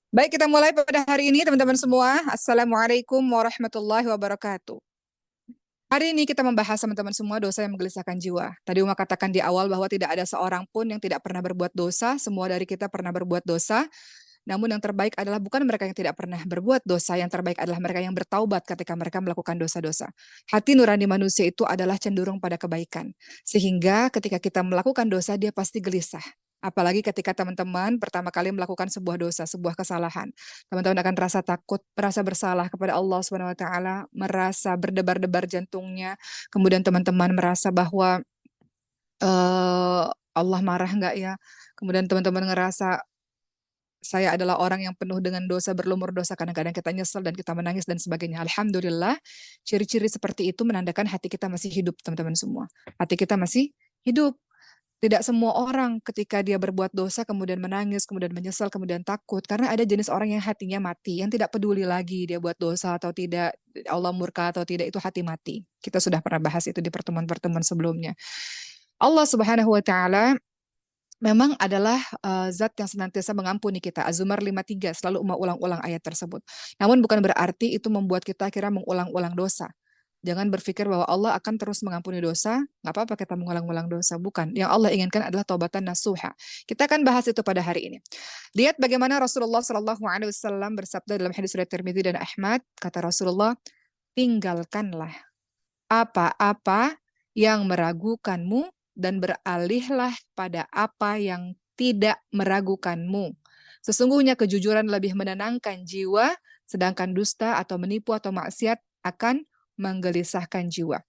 Baik, kita mulai pada hari ini, teman-teman semua. Assalamualaikum warahmatullahi wabarakatuh. Hari ini kita membahas teman-teman semua dosa yang menggelisahkan jiwa. Tadi Uma katakan di awal bahwa tidak ada seorang pun yang tidak pernah berbuat dosa. Semua dari kita pernah berbuat dosa. Namun yang terbaik adalah bukan mereka yang tidak pernah berbuat dosa. Yang terbaik adalah mereka yang bertaubat ketika mereka melakukan dosa-dosa. Hati nurani manusia itu adalah cenderung pada kebaikan. Sehingga ketika kita melakukan dosa, dia pasti gelisah. Apalagi ketika teman-teman pertama kali melakukan sebuah dosa, sebuah kesalahan. Teman-teman akan rasa takut, merasa bersalah kepada Allah Subhanahu wa taala, merasa berdebar-debar jantungnya. Kemudian teman-teman merasa bahwa eh, Allah marah nggak ya? Kemudian teman-teman ngerasa saya adalah orang yang penuh dengan dosa, berlumur dosa. Kadang-kadang kita nyesel dan kita menangis dan sebagainya. Alhamdulillah, ciri-ciri seperti itu menandakan hati kita masih hidup, teman-teman semua. Hati kita masih hidup. Tidak semua orang ketika dia berbuat dosa kemudian menangis, kemudian menyesal, kemudian takut. Karena ada jenis orang yang hatinya mati, yang tidak peduli lagi dia buat dosa atau tidak, Allah murka atau tidak, itu hati mati. Kita sudah pernah bahas itu di pertemuan-pertemuan sebelumnya. Allah Subhanahu wa taala memang adalah zat yang senantiasa mengampuni kita. Az-Zumar 53 selalu mengulang-ulang ayat tersebut. Namun bukan berarti itu membuat kita akhirnya mengulang-ulang dosa. Jangan berpikir bahwa Allah akan terus mengampuni dosa, nggak apa-apa kita mengulang-ulang dosa. Bukan. Yang Allah inginkan adalah taubatan nasuha. Kita akan bahas itu pada hari ini. Lihat bagaimana Rasulullah Shallallahu Alaihi Wasallam bersabda dalam hadis riwayat Tirmidzi dan Ahmad. Kata Rasulullah, tinggalkanlah apa-apa yang meragukanmu dan beralihlah pada apa yang tidak meragukanmu. Sesungguhnya kejujuran lebih menenangkan jiwa, sedangkan dusta atau menipu atau maksiat akan menggelisahkan jiwa.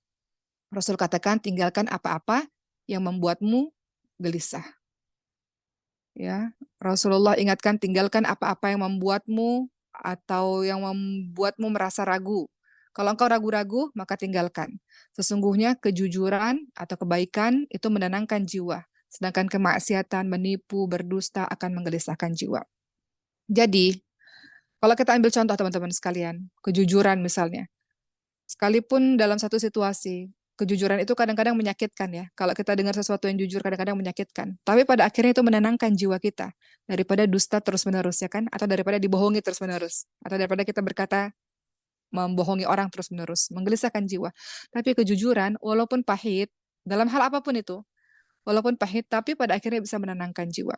Rasul katakan tinggalkan apa-apa yang membuatmu gelisah. Ya, Rasulullah ingatkan tinggalkan apa-apa yang membuatmu atau yang membuatmu merasa ragu. Kalau engkau ragu-ragu, maka tinggalkan. Sesungguhnya kejujuran atau kebaikan itu menenangkan jiwa. Sedangkan kemaksiatan, menipu, berdusta akan menggelisahkan jiwa. Jadi, kalau kita ambil contoh teman-teman sekalian, kejujuran misalnya. Sekalipun dalam satu situasi, kejujuran itu kadang-kadang menyakitkan ya. Kalau kita dengar sesuatu yang jujur kadang-kadang menyakitkan. Tapi pada akhirnya itu menenangkan jiwa kita. Daripada dusta terus-menerus ya kan. Atau daripada dibohongi terus-menerus. Atau daripada kita berkata membohongi orang terus-menerus. Menggelisahkan jiwa. Tapi kejujuran walaupun pahit, dalam hal apapun itu. Walaupun pahit, tapi pada akhirnya bisa menenangkan jiwa.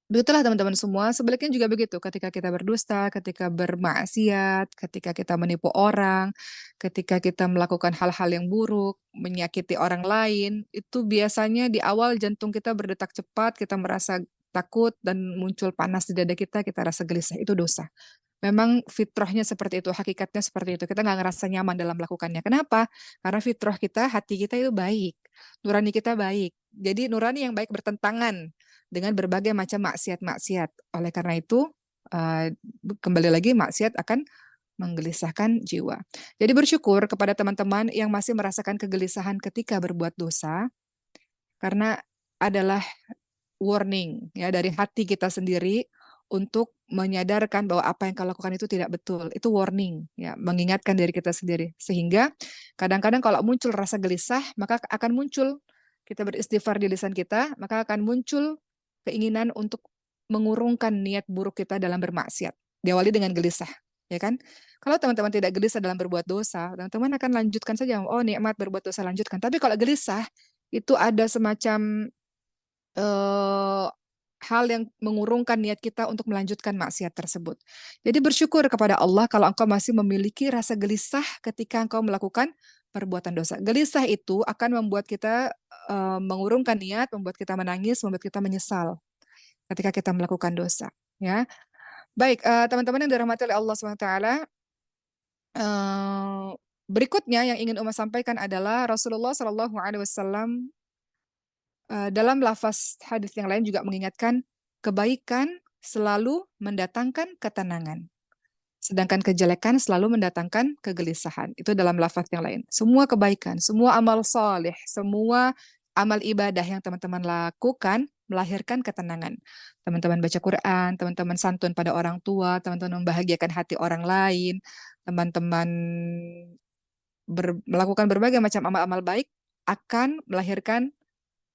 Begitulah teman-teman semua, sebaliknya juga begitu. Ketika kita berdusta, ketika bermaksiat, ketika kita menipu orang, ketika kita melakukan hal-hal yang buruk, menyakiti orang lain, itu biasanya di awal jantung kita berdetak cepat, kita merasa takut dan muncul panas di dada kita rasa gelisah. Itu dosa. Memang fitrahnya seperti itu, hakikatnya seperti itu. Kita nggak ngerasa nyaman dalam melakukannya. Kenapa? Karena fitrah kita, hati kita itu baik. Nurani kita baik. Jadi nurani yang baik bertentangan dengan berbagai macam maksiat-maksiat. Oleh karena itu, eh, kembali lagi maksiat akan menggelisahkan jiwa. Jadi bersyukur kepada teman-teman yang masih merasakan kegelisahan ketika berbuat dosa, karena adalah warning ya dari hati kita sendiri untuk menyadarkan bahwa apa yang kau lakukan itu tidak betul. Itu warning ya, mengingatkan diri kita sendiri. Sehingga kadang-kadang kalau muncul rasa gelisah, maka akan muncul kita beristighfar di lisan kita, maka akan muncul keinginan untuk mengurungkan niat buruk kita dalam bermaksiat. Diawali dengan gelisah, ya kan? Kalau teman-teman tidak gelisah dalam berbuat dosa, teman-teman akan lanjutkan saja. Oh, nikmat berbuat dosa lanjutkan. Tapi kalau gelisah, itu ada semacam eh, hal yang mengurungkan niat kita untuk melanjutkan maksiat tersebut. Jadi bersyukur kepada Allah kalau engkau masih memiliki rasa gelisah ketika engkau melakukan perbuatan dosa. Gelisah itu akan membuat kita mengurungkan niat, membuat kita menangis, membuat kita menyesal ketika kita melakukan dosa. Ya, baik teman-teman yang dirahmati oleh Allah SWT. Berikutnya yang ingin Umar sampaikan adalah Rasulullah SAW dalam lafaz hadis yang lain juga mengingatkan kebaikan selalu mendatangkan ketenangan. Sedangkan kejelekan selalu mendatangkan kegelisahan. Itu dalam lafaz yang lain. Semua kebaikan, semua amal soleh, semua amal ibadah yang teman-teman lakukan melahirkan ketenangan. Teman-teman baca Quran, teman-teman santun pada orang tua, teman-teman membahagiakan hati orang lain, teman-teman melakukan berbagai macam amal-amal baik akan melahirkan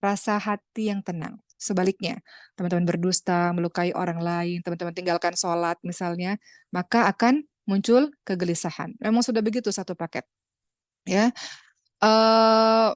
rasa hati yang tenang. sebaliknya, teman-teman berdusta, melukai orang lain, teman-teman tinggalkan sholat misalnya, maka akan muncul kegelisahan. Memang sudah begitu satu paket. Ya, Eh,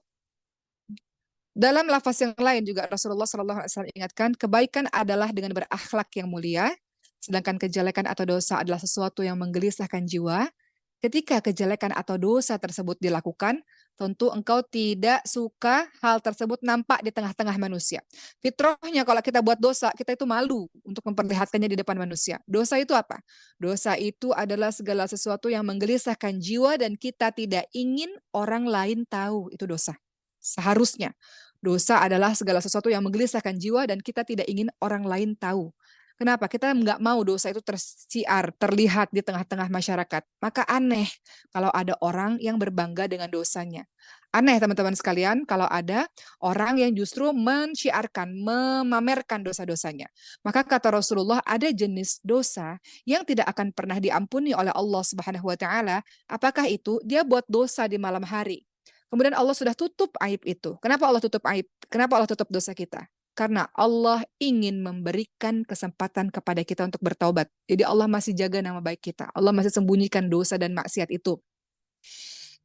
dalam lafaz yang lain juga Rasulullah SAW ingatkan, kebaikan adalah dengan berakhlak yang mulia, sedangkan kejelekan atau dosa adalah sesuatu yang menggelisahkan jiwa. Ketika kejelekan atau dosa tersebut dilakukan, tentu engkau tidak suka hal tersebut nampak di tengah-tengah manusia. Fitrahnya kalau kita buat dosa, kita itu malu untuk memperlihatkannya di depan manusia. Dosa itu apa? Dosa itu adalah segala sesuatu yang menggelisahkan jiwa dan kita tidak ingin orang lain tahu itu dosa. Seharusnya. Dosa adalah segala sesuatu yang menggelisahkan jiwa dan kita tidak ingin orang lain tahu. Kenapa? Kita nggak mau dosa itu tersiar, terlihat di tengah-tengah masyarakat. Maka aneh kalau ada orang yang berbangga dengan dosanya. Aneh teman-teman sekalian kalau ada orang yang justru menciarkan, memamerkan dosa-dosanya. Maka kata Rasulullah ada jenis dosa yang tidak akan pernah diampuni oleh Allah Subhanahu wa taala. Apakah itu? Dia buat dosa di malam hari. Kemudian Allah sudah tutup aib itu. Kenapa Allah tutup aib? Kenapa Allah tutup dosa kita? Karena Allah ingin memberikan kesempatan kepada kita untuk bertaubat. Jadi Allah masih jaga nama baik kita. Allah masih sembunyikan dosa dan maksiat itu.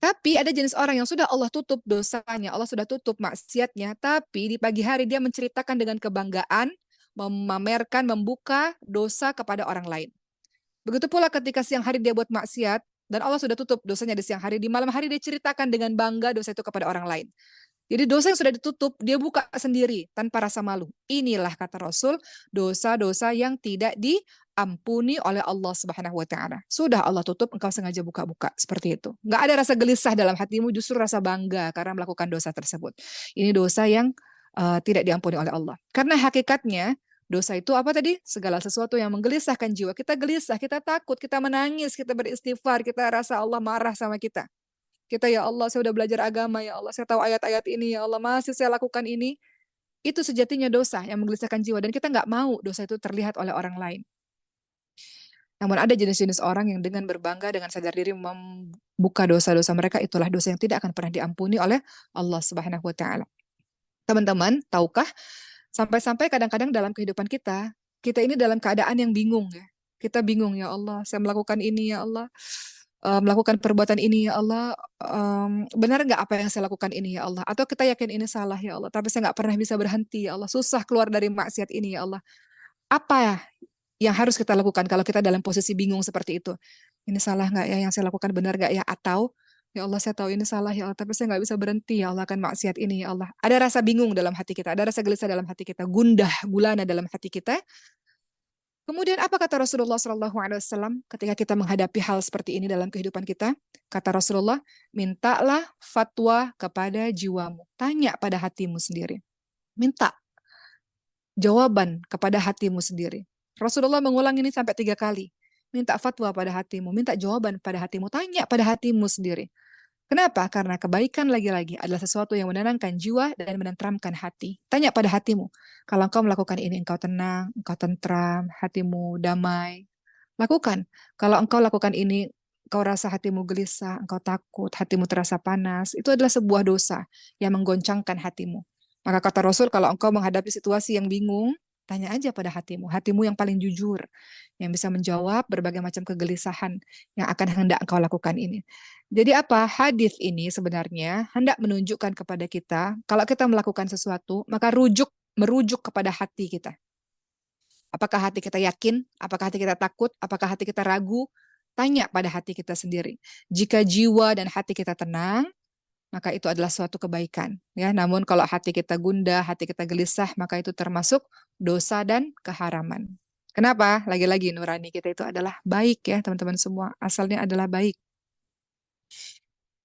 Tapi ada jenis orang yang sudah Allah tutup dosanya, Allah sudah tutup maksiatnya, tapi di pagi hari dia menceritakan dengan kebanggaan, memamerkan, membuka dosa kepada orang lain. Begitu pula ketika siang hari dia buat maksiat, dan Allah sudah tutup dosanya di siang hari, di malam hari dia ceritakan dengan bangga dosa itu kepada orang lain. Jadi dosa yang sudah ditutup, dia buka sendiri tanpa rasa malu. Inilah kata Rasul, dosa-dosa yang tidak diampuni oleh Allah Subhanahu wa taala. Sudah Allah tutup, engkau sengaja buka-buka seperti itu. Enggak ada rasa gelisah dalam hatimu, justru rasa bangga karena melakukan dosa tersebut. Ini dosa yang tidak diampuni oleh Allah. Karena hakikatnya dosa itu apa tadi? Segala sesuatu yang menggelisahkan jiwa. Kita gelisah, kita takut, kita menangis, kita beristighfar, kita rasa Allah marah sama kita. Kita, ya Allah, saya udah belajar agama, ya Allah, saya tahu ayat-ayat ini, ya Allah, masih saya lakukan ini. Itu sejatinya dosa yang menggelisahkan jiwa. Dan kita nggak mau dosa itu terlihat oleh orang lain. Namun ada jenis-jenis orang yang dengan berbangga, dengan sadar diri membuka dosa-dosa mereka, itulah dosa yang tidak akan pernah diampuni oleh Allah Subhanahu wa taala. Teman-teman, tahukah sampai-sampai kadang-kadang dalam kehidupan kita, kita ini dalam keadaan yang bingung ya. Kita bingung, ya Allah, saya melakukan ini, ya Allah, melakukan perbuatan ini, ya Allah, benar nggak apa yang saya lakukan ini, ya Allah? Atau kita yakin ini salah, ya Allah, tapi saya nggak pernah bisa berhenti, ya Allah, susah keluar dari maksiat ini, ya Allah. Apa yang harus kita lakukan kalau kita dalam posisi bingung seperti itu? Ini salah nggak ya, yang saya lakukan benar nggak ya? Atau, ya Allah, saya tahu ini salah, ya Allah, tapi saya nggak bisa berhenti, ya Allah, akan maksiat ini, ya Allah. Ada rasa bingung dalam hati kita, ada rasa gelisah dalam hati kita, gundah gulana dalam hati kita. Kemudian apa kata Rasulullah SAW ketika kita menghadapi hal seperti ini dalam kehidupan kita? Kata Rasulullah, mintalah fatwa kepada jiwamu. Tanya pada hatimu sendiri. Minta jawaban kepada hatimu sendiri. Rasulullah mengulang ini sampai 3 kali. Minta fatwa pada hatimu, minta jawaban pada hatimu, tanya pada hatimu sendiri. Kenapa? Karena kebaikan lagi-lagi adalah sesuatu yang menenangkan jiwa dan menenteramkan hati. Tanya pada hatimu, kalau engkau melakukan ini, engkau tenang, engkau tentram, hatimu damai. Lakukan. Kalau engkau lakukan ini, engkau rasa hatimu gelisah, engkau takut, hatimu terasa panas, itu adalah sebuah dosa yang menggoncangkan hatimu. Maka kata Rasul, kalau engkau menghadapi situasi yang bingung, tanya aja pada hatimu yang paling jujur, yang bisa menjawab berbagai macam kegelisahan yang akan hendak engkau lakukan ini. Jadi apa? Hadis ini sebenarnya hendak menunjukkan kepada kita, kalau kita melakukan sesuatu, maka merujuk kepada hati kita. Apakah hati kita yakin? Apakah hati kita takut? Apakah hati kita ragu? Tanya pada hati kita sendiri. Jika jiwa dan hati kita tenang, maka itu adalah suatu kebaikan. Ya, namun kalau hati kita gundah, hati kita gelisah, maka itu termasuk dosa dan keharaman. Kenapa? Lagi-lagi nurani kita itu adalah baik ya, teman-teman semua. Asalnya adalah baik.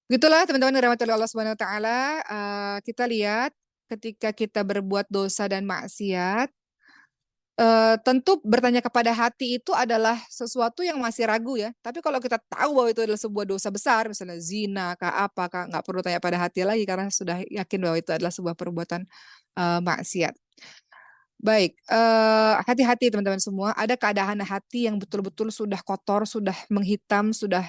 Begitulah teman-teman dirahmati Allah Subhanahu wa taala, kita lihat ketika kita berbuat dosa dan maksiat, tentu bertanya kepada hati itu adalah sesuatu yang masih ragu ya. Tapi kalau kita tahu bahwa itu adalah sebuah dosa besar, misalnya zina kah, apa kah, nggak perlu tanya pada hati lagi karena sudah yakin bahwa itu adalah sebuah perbuatan maksiat. Baik, hati-hati teman-teman semua. Ada keadaan hati yang betul-betul sudah kotor, sudah menghitam, sudah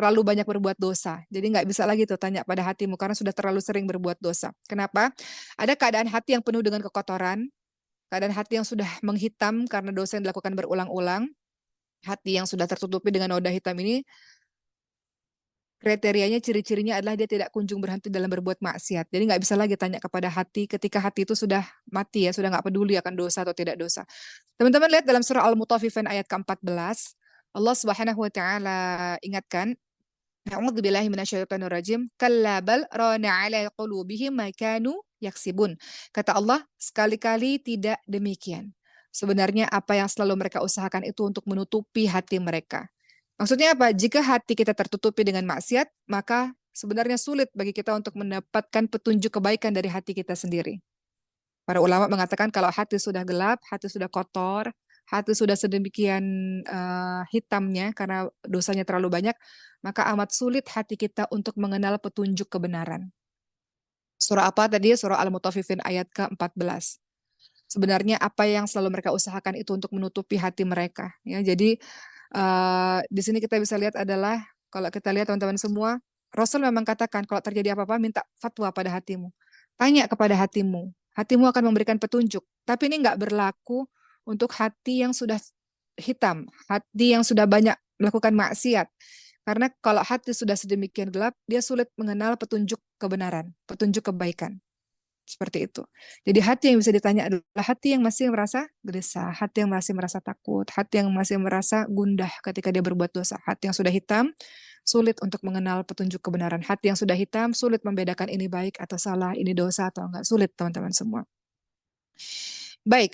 terlalu banyak berbuat dosa. Jadi nggak bisa lagi tuh tanya pada hatimu karena sudah terlalu sering berbuat dosa. Kenapa? Ada keadaan hati yang penuh dengan kekotoran, keadaan hati yang sudah menghitam karena dosa yang dilakukan berulang-ulang, hati yang sudah tertutupi dengan noda hitam ini, kriterianya, ciri-cirinya adalah dia tidak kunjung berhenti dalam berbuat maksiat. Jadi nggak bisa lagi tanya kepada hati ketika hati itu sudah mati ya, sudah nggak peduli akan dosa atau tidak dosa. Teman-teman lihat dalam surah Al-Mutaffifin ayat ke-14, Allah Subhanahu wa taala ingatkan, A'udzubillahi minasyaitonirrajim. Kalla bal rana 'ala qulubihim ma kanu yaksibun. Kata Allah, sekali-kali tidak demikian. Sebenarnya apa yang selalu mereka usahakan itu untuk menutupi hati mereka. Maksudnya apa? Jika hati kita tertutupi dengan maksiat, maka sebenarnya sulit bagi kita untuk mendapatkan petunjuk kebaikan dari hati kita sendiri. Para ulama mengatakan kalau hati sudah gelap, hati sudah kotor, hati sudah sedemikian hitamnya karena dosanya terlalu banyak, maka amat sulit hati kita untuk mengenal petunjuk kebenaran. Surah apa tadi? Surah Al-Mutaffifin ayat ke-14. Sebenarnya apa yang selalu mereka usahakan itu untuk menutupi hati mereka. Ya, jadi di sini kita bisa lihat adalah kalau kita lihat teman-teman semua, Rasul memang katakan kalau terjadi apa-apa minta fatwa pada hatimu. Tanya kepada hatimu. Hatimu akan memberikan petunjuk. Tapi ini nggak berlaku untuk hati yang sudah hitam, hati yang sudah banyak melakukan maksiat. Karena kalau hati sudah sedemikian gelap, dia sulit mengenal petunjuk kebenaran, petunjuk kebaikan. Seperti itu. Jadi hati yang bisa ditanya adalah hati yang masih merasa gelisah, hati yang masih merasa takut, hati yang masih merasa gundah ketika dia berbuat dosa. Hati yang sudah hitam, sulit untuk mengenal petunjuk kebenaran. Hati yang sudah hitam, sulit membedakan ini baik atau salah, ini dosa atau enggak. Sulit teman-teman semua. Baik,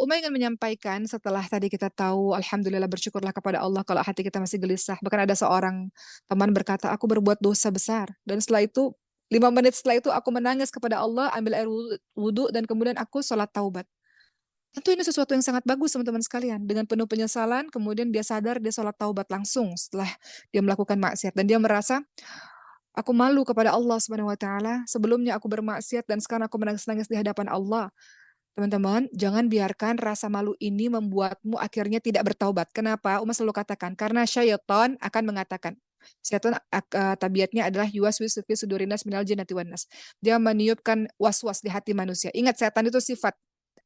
Uma ingin menyampaikan setelah tadi kita tahu, alhamdulillah bersyukurlah kepada Allah kalau hati kita masih gelisah. Bahkan ada seorang teman berkata, aku berbuat dosa besar. Dan setelah itu, 5 menit setelah itu aku menangis kepada Allah, ambil air wudhu, dan kemudian aku sholat taubat. Tentu ini sesuatu yang sangat bagus teman-teman sekalian. Dengan penuh penyesalan, kemudian dia sadar, dia sholat taubat langsung setelah dia melakukan maksiat. Dan dia merasa, aku malu kepada Allah Subhanahu wa taala. Sebelumnya aku bermaksiat dan sekarang aku menangis-nangis di hadapan Allah. Teman-teman, jangan biarkan rasa malu ini membuatmu akhirnya tidak bertaubat. Kenapa? Umar selalu katakan, karena syaitan akan mengatakan, syaitan tabiatnya adalah yuwaswis fi sudurinas minal jinnati wan nas. Dia meniupkan was-was di hati manusia. Ingat, setan itu sifat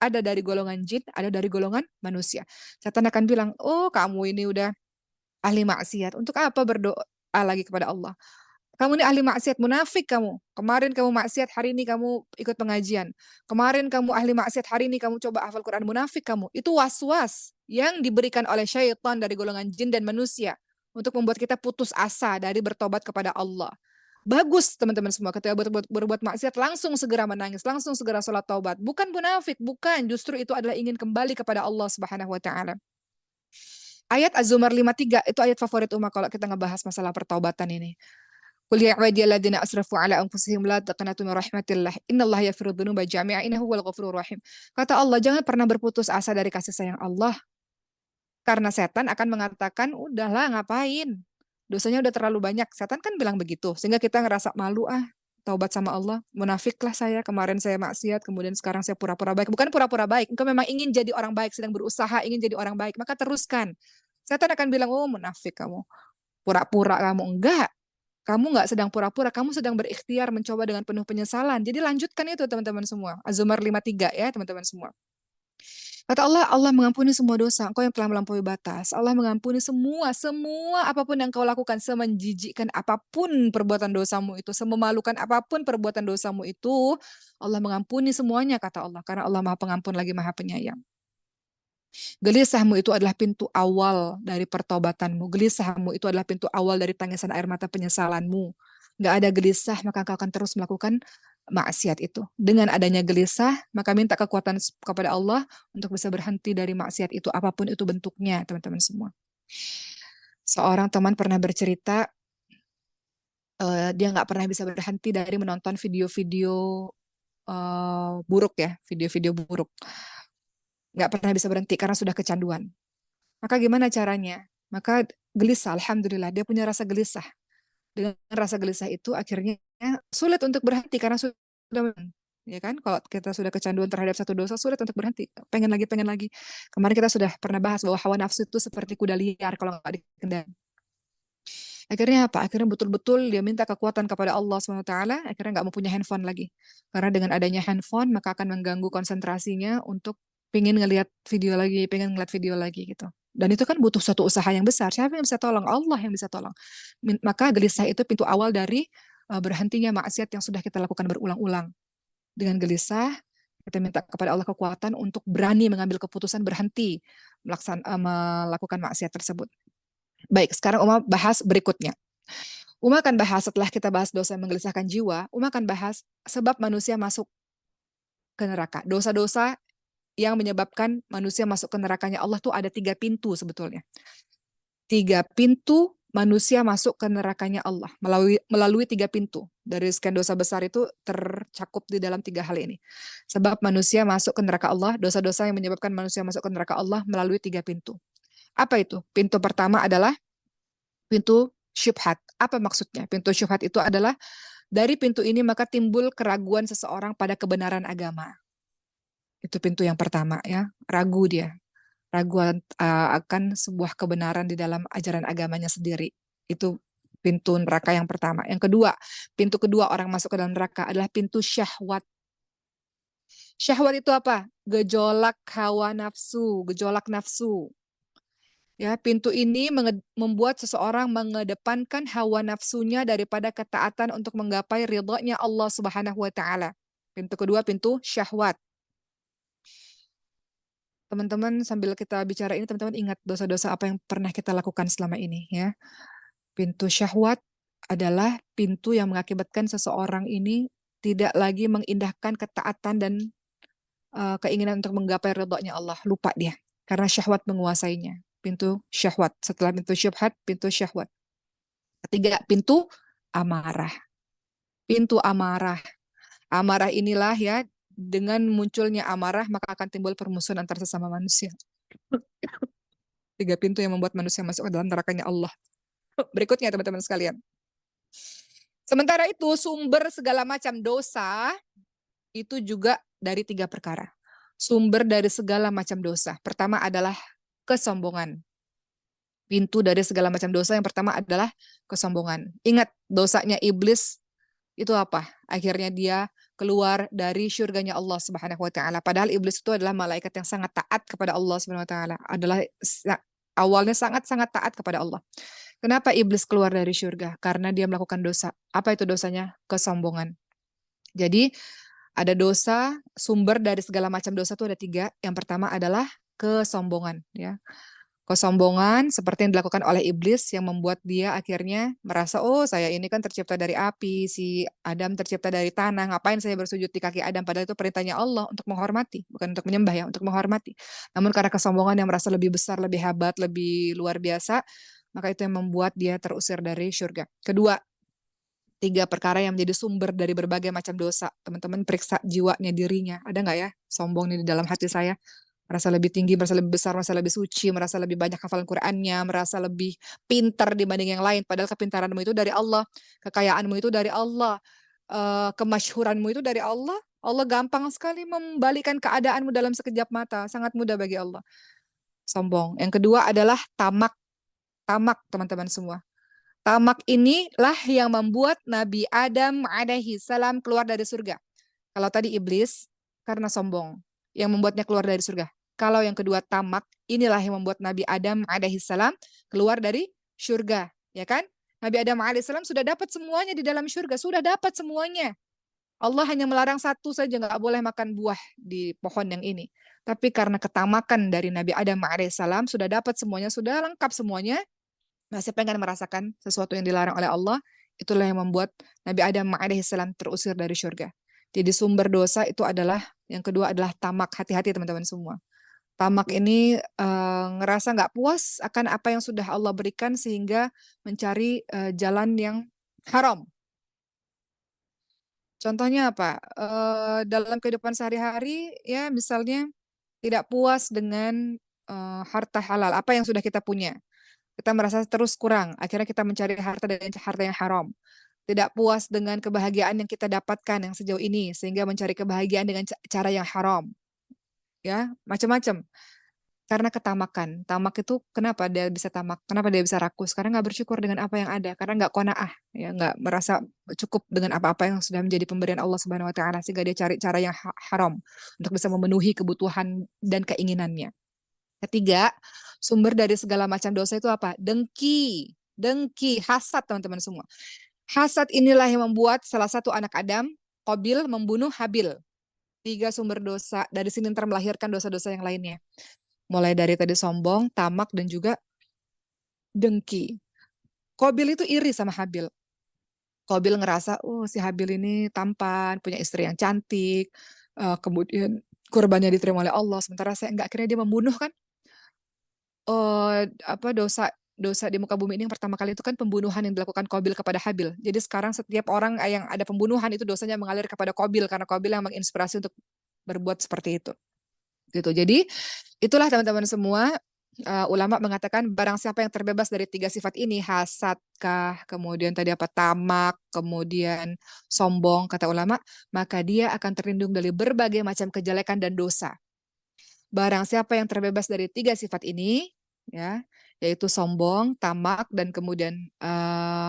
ada dari golongan jin, ada dari golongan manusia. Setan akan bilang, oh kamu ini udah ahli maksiat. Untuk apa berdoa lagi kepada Allah? Kamu ini ahli maksiat, munafik kamu. Kemarin kamu maksiat, hari ini kamu ikut pengajian. Kemarin kamu ahli maksiat, hari ini kamu coba hafal Quran, munafik kamu. Itu was-was yang diberikan oleh syaitan dari golongan jin dan manusia untuk membuat kita putus asa dari bertobat kepada Allah. Bagus teman-teman semua, ketika berbuat maksiat langsung segera menangis, langsung segera sholat taubat. Bukan munafik, bukan. Justru itu adalah ingin kembali kepada Allah Subhanahu wa taala. Ayat Az-Zumar 53 itu ayat favorit Umar kalau kita ngebahas masalah pertaubatan ini. Qul ya ibadiyalladzina asrafu ala anfusihim la taqnatu min rahmatillah. Innallaha yaghfiru dzunuba jami'a innahu huwal ghafurur rahim. Kata Allah, jangan pernah berputus asa dari kasih sayang Allah. Karena setan akan mengatakan, udahlah ngapain? Dosanya udah terlalu banyak. Setan kan bilang begitu. Sehingga kita ngerasa malu, taubat sama Allah. Munafiklah saya, kemarin saya maksiat, kemudian sekarang saya pura-pura baik. Bukan pura-pura baik, engkau memang ingin jadi orang baik, sedang berusaha ingin jadi orang baik. Maka teruskan. Setan akan bilang, oh munafik kamu. Pura-pura kamu. Enggak. Kamu nggak sedang pura-pura, kamu sedang berikhtiar mencoba dengan penuh penyesalan. Jadi lanjutkan itu teman-teman semua. Az-Zumar 53 ya teman-teman semua. Kata Allah, Allah mengampuni semua dosa. Engkau yang telah melampaui batas. Allah mengampuni semua apapun yang kau lakukan. Semenjijikkan apapun perbuatan dosamu itu. Sememalukan apapun perbuatan dosamu itu. Allah mengampuni semuanya kata Allah. Karena Allah maha pengampun lagi maha penyayang. Gelisahmu itu adalah pintu awal dari pertobatanmu. Gelisahmu itu adalah pintu awal dari tangisan air mata penyesalanmu. Gak ada gelisah, maka kau akan terus melakukan maksiat itu. Dengan adanya gelisah, maka minta kekuatan kepada Allah untuk bisa berhenti dari maksiat itu, apapun itu bentuknya, teman-teman semua. Seorang teman pernah bercerita, dia nggak pernah bisa berhenti dari menonton video-video buruk ya, video-video buruk. Nggak pernah bisa berhenti karena sudah kecanduan. Maka gimana caranya? Maka gelisah, alhamdulillah, dia punya rasa gelisah. Dengan rasa gelisah itu akhirnya sulit untuk berhenti karena sudah, ya kan? Kalau kita sudah kecanduan terhadap satu dosa, sulit untuk berhenti. Pengen lagi, pengen lagi. Kemarin kita sudah pernah bahas bahwa hawa nafsu itu seperti kuda liar kalau nggak dikendali. Akhirnya apa? Akhirnya betul-betul dia minta kekuatan kepada Allah SWT, akhirnya nggak mau punya handphone lagi. Karena dengan adanya handphone, maka akan mengganggu konsentrasinya untuk pengen ngelihat video lagi, pengen ngeliat video lagi gitu. Dan itu kan butuh suatu usaha yang besar. Siapa yang bisa tolong? Allah yang bisa tolong. Maka gelisah itu pintu awal dari berhentinya maksiat yang sudah kita lakukan berulang-ulang. Dengan gelisah, kita minta kepada Allah kekuatan untuk berani mengambil keputusan berhenti melakukan maksiat tersebut. Baik, sekarang Uma bahas berikutnya. Uma akan bahas setelah kita bahas dosa yang menggelisahkan jiwa, Uma akan bahas sebab manusia masuk ke neraka. Dosa-dosa yang menyebabkan manusia masuk ke nerakanya Allah tuh ada 3 pintu sebetulnya. 3 pintu manusia masuk ke nerakanya Allah melalui 3 pintu. Dari sekian dosa besar itu tercakup di dalam 3 hal ini. Sebab manusia masuk ke neraka Allah, dosa-dosa yang menyebabkan manusia masuk ke neraka Allah melalui 3 pintu. Apa itu? Pintu pertama adalah pintu syubhat. Apa maksudnya? Pintu syubhat itu adalah dari pintu ini maka timbul keraguan seseorang pada kebenaran agama. Itu pintu yang pertama ya, ragu dia. Raguan akan sebuah kebenaran di dalam ajaran agamanya sendiri. Itu pintu neraka yang pertama. Yang kedua, pintu kedua orang masuk ke dalam neraka adalah pintu syahwat. Syahwat itu apa? Gejolak hawa nafsu, gejolak nafsu. Ya, pintu ini membuat seseorang mengedepankan hawa nafsunya daripada ketaatan untuk menggapai ridhonya Allah Subhanahu wa taala. Pintu kedua pintu syahwat. Teman-teman sambil kita bicara ini teman-teman ingat dosa-dosa apa yang pernah kita lakukan selama ini ya. Pintu syahwat adalah pintu yang mengakibatkan seseorang ini tidak lagi mengindahkan ketaatan dan keinginan untuk menggapai ridhonya Allah, lupa dia karena syahwat menguasainya. Pintu syahwat. Setelah pintu syubhat, pintu syahwat. Ketiga, pintu amarah. Pintu amarah. Amarah inilah ya, dengan munculnya amarah maka akan timbul permusuhan antar sesama manusia. 3 pintu yang membuat manusia masuk ke dalam nerakanya Allah. Berikutnya teman-teman sekalian. Sementara itu sumber segala macam dosa itu juga dari 3 perkara. Sumber dari segala macam dosa. Pertama adalah kesombongan. Pintu dari segala macam dosa yang pertama adalah kesombongan. Ingat, dosanya iblis itu apa? Akhirnya dia keluar dari syurganya Allah Subhanahu wa taala. Padahal iblis itu adalah malaikat yang sangat taat kepada Allah Subhanahu wa taala. Adalah awalnya sangat-sangat taat kepada Allah. Kenapa iblis keluar dari syurga? Karena dia melakukan dosa. Apa itu dosanya? Kesombongan. Jadi ada dosa, sumber dari segala macam dosa itu ada 3. Yang pertama adalah kesombongan, ya. Kesombongan seperti yang dilakukan oleh iblis yang membuat dia akhirnya merasa, oh saya ini kan tercipta dari api, si Adam tercipta dari tanah, ngapain saya bersujud di kaki Adam? Padahal itu perintahnya Allah untuk menghormati, bukan untuk menyembah ya, untuk menghormati. Namun karena kesombongan yang merasa lebih besar, lebih hebat, lebih luar biasa, maka itu yang membuat dia terusir dari surga. Kedua, 3 perkara yang menjadi sumber dari berbagai macam dosa. Teman-teman periksa jiwanya, dirinya. Ada nggak ya sombong nih di dalam hati saya? Merasa lebih tinggi, merasa lebih besar, merasa lebih suci, merasa lebih banyak hafalan Qur'annya, merasa lebih pintar dibanding yang lain. Padahal kepintaranmu itu dari Allah, kekayaanmu itu dari Allah, kemasyhuranmu itu dari Allah. Allah gampang sekali membalikkan keadaanmu dalam sekejap mata. Sangat mudah bagi Allah. Sombong. Yang kedua adalah tamak. Tamak, teman-teman semua. Tamak inilah yang membuat Nabi Adam alaihi salam keluar dari surga. Kalau tadi iblis karena sombong yang membuatnya keluar dari surga. Kalau yang kedua tamak, inilah yang membuat Nabi Adam alaihi salam keluar dari surga, ya kan? Nabi Adam alaihi salam sudah dapat semuanya di dalam surga, sudah dapat semuanya. Allah hanya melarang satu saja, nggak boleh makan buah di pohon yang ini. Tapi karena ketamakan dari Nabi Adam alaihi salam sudah dapat semuanya, sudah lengkap semuanya, masih pengen merasakan sesuatu yang dilarang oleh Allah, itulah yang membuat Nabi Adam alaihissalam terusir dari surga. Jadi sumber dosa itu adalah, yang kedua adalah tamak. Hati-hati teman-teman semua. Tamak ini ngerasa nggak puas akan apa yang sudah Allah berikan sehingga mencari jalan yang haram. Contohnya apa? Dalam kehidupan sehari-hari ya misalnya tidak puas dengan harta halal, apa yang sudah kita punya. Kita merasa terus kurang. Akhirnya kita mencari harta dengan harta yang haram. Tidak puas dengan kebahagiaan yang kita dapatkan yang sejauh ini, sehingga mencari kebahagiaan dengan cara yang haram. Ya, macam-macam. Karena ketamakan. Tamak itu kenapa dia bisa tamak? Kenapa dia bisa rakus? Karena nggak bersyukur dengan apa yang ada. Karena nggak qanaah, ya nggak merasa cukup dengan apa-apa yang sudah menjadi pemberian Allah Subhanahu Wa Taala, sehingga dia cari cara yang haram untuk bisa memenuhi kebutuhan dan keinginannya. Ketiga, sumber dari segala macam dosa itu apa? Dengki. Dengki, hasad teman-teman semua. Hasad inilah yang membuat salah satu anak Adam, Qabil, membunuh Habil. Tiga sumber dosa. Dari sini ntar melahirkan dosa-dosa yang lainnya. Mulai dari tadi sombong, tamak, dan juga dengki. Qabil itu iri sama Habil. Qabil ngerasa, oh si Habil ini tampan, punya istri yang cantik, kemudian kurbannya diterima oleh Allah, sementara saya enggak, akhirnya dia membunuh kan. Apa dosa dosa di muka bumi ini yang pertama kali itu kan pembunuhan yang dilakukan Qabil kepada Habil. Jadi sekarang setiap orang yang ada pembunuhan itu dosanya mengalir kepada Qabil karena Qabil yang menginspirasi untuk berbuat seperti itu. Gitu. Jadi itulah teman-teman semua, ulama mengatakan barang siapa yang terbebas dari tiga sifat ini, hasadkah, kemudian tadi apa, tamak, kemudian sombong, kata ulama, maka dia akan terlindung dari berbagai macam kejelekan dan dosa. Barang siapa yang terbebas dari tiga sifat ini, ya, yaitu sombong, tamak, dan kemudian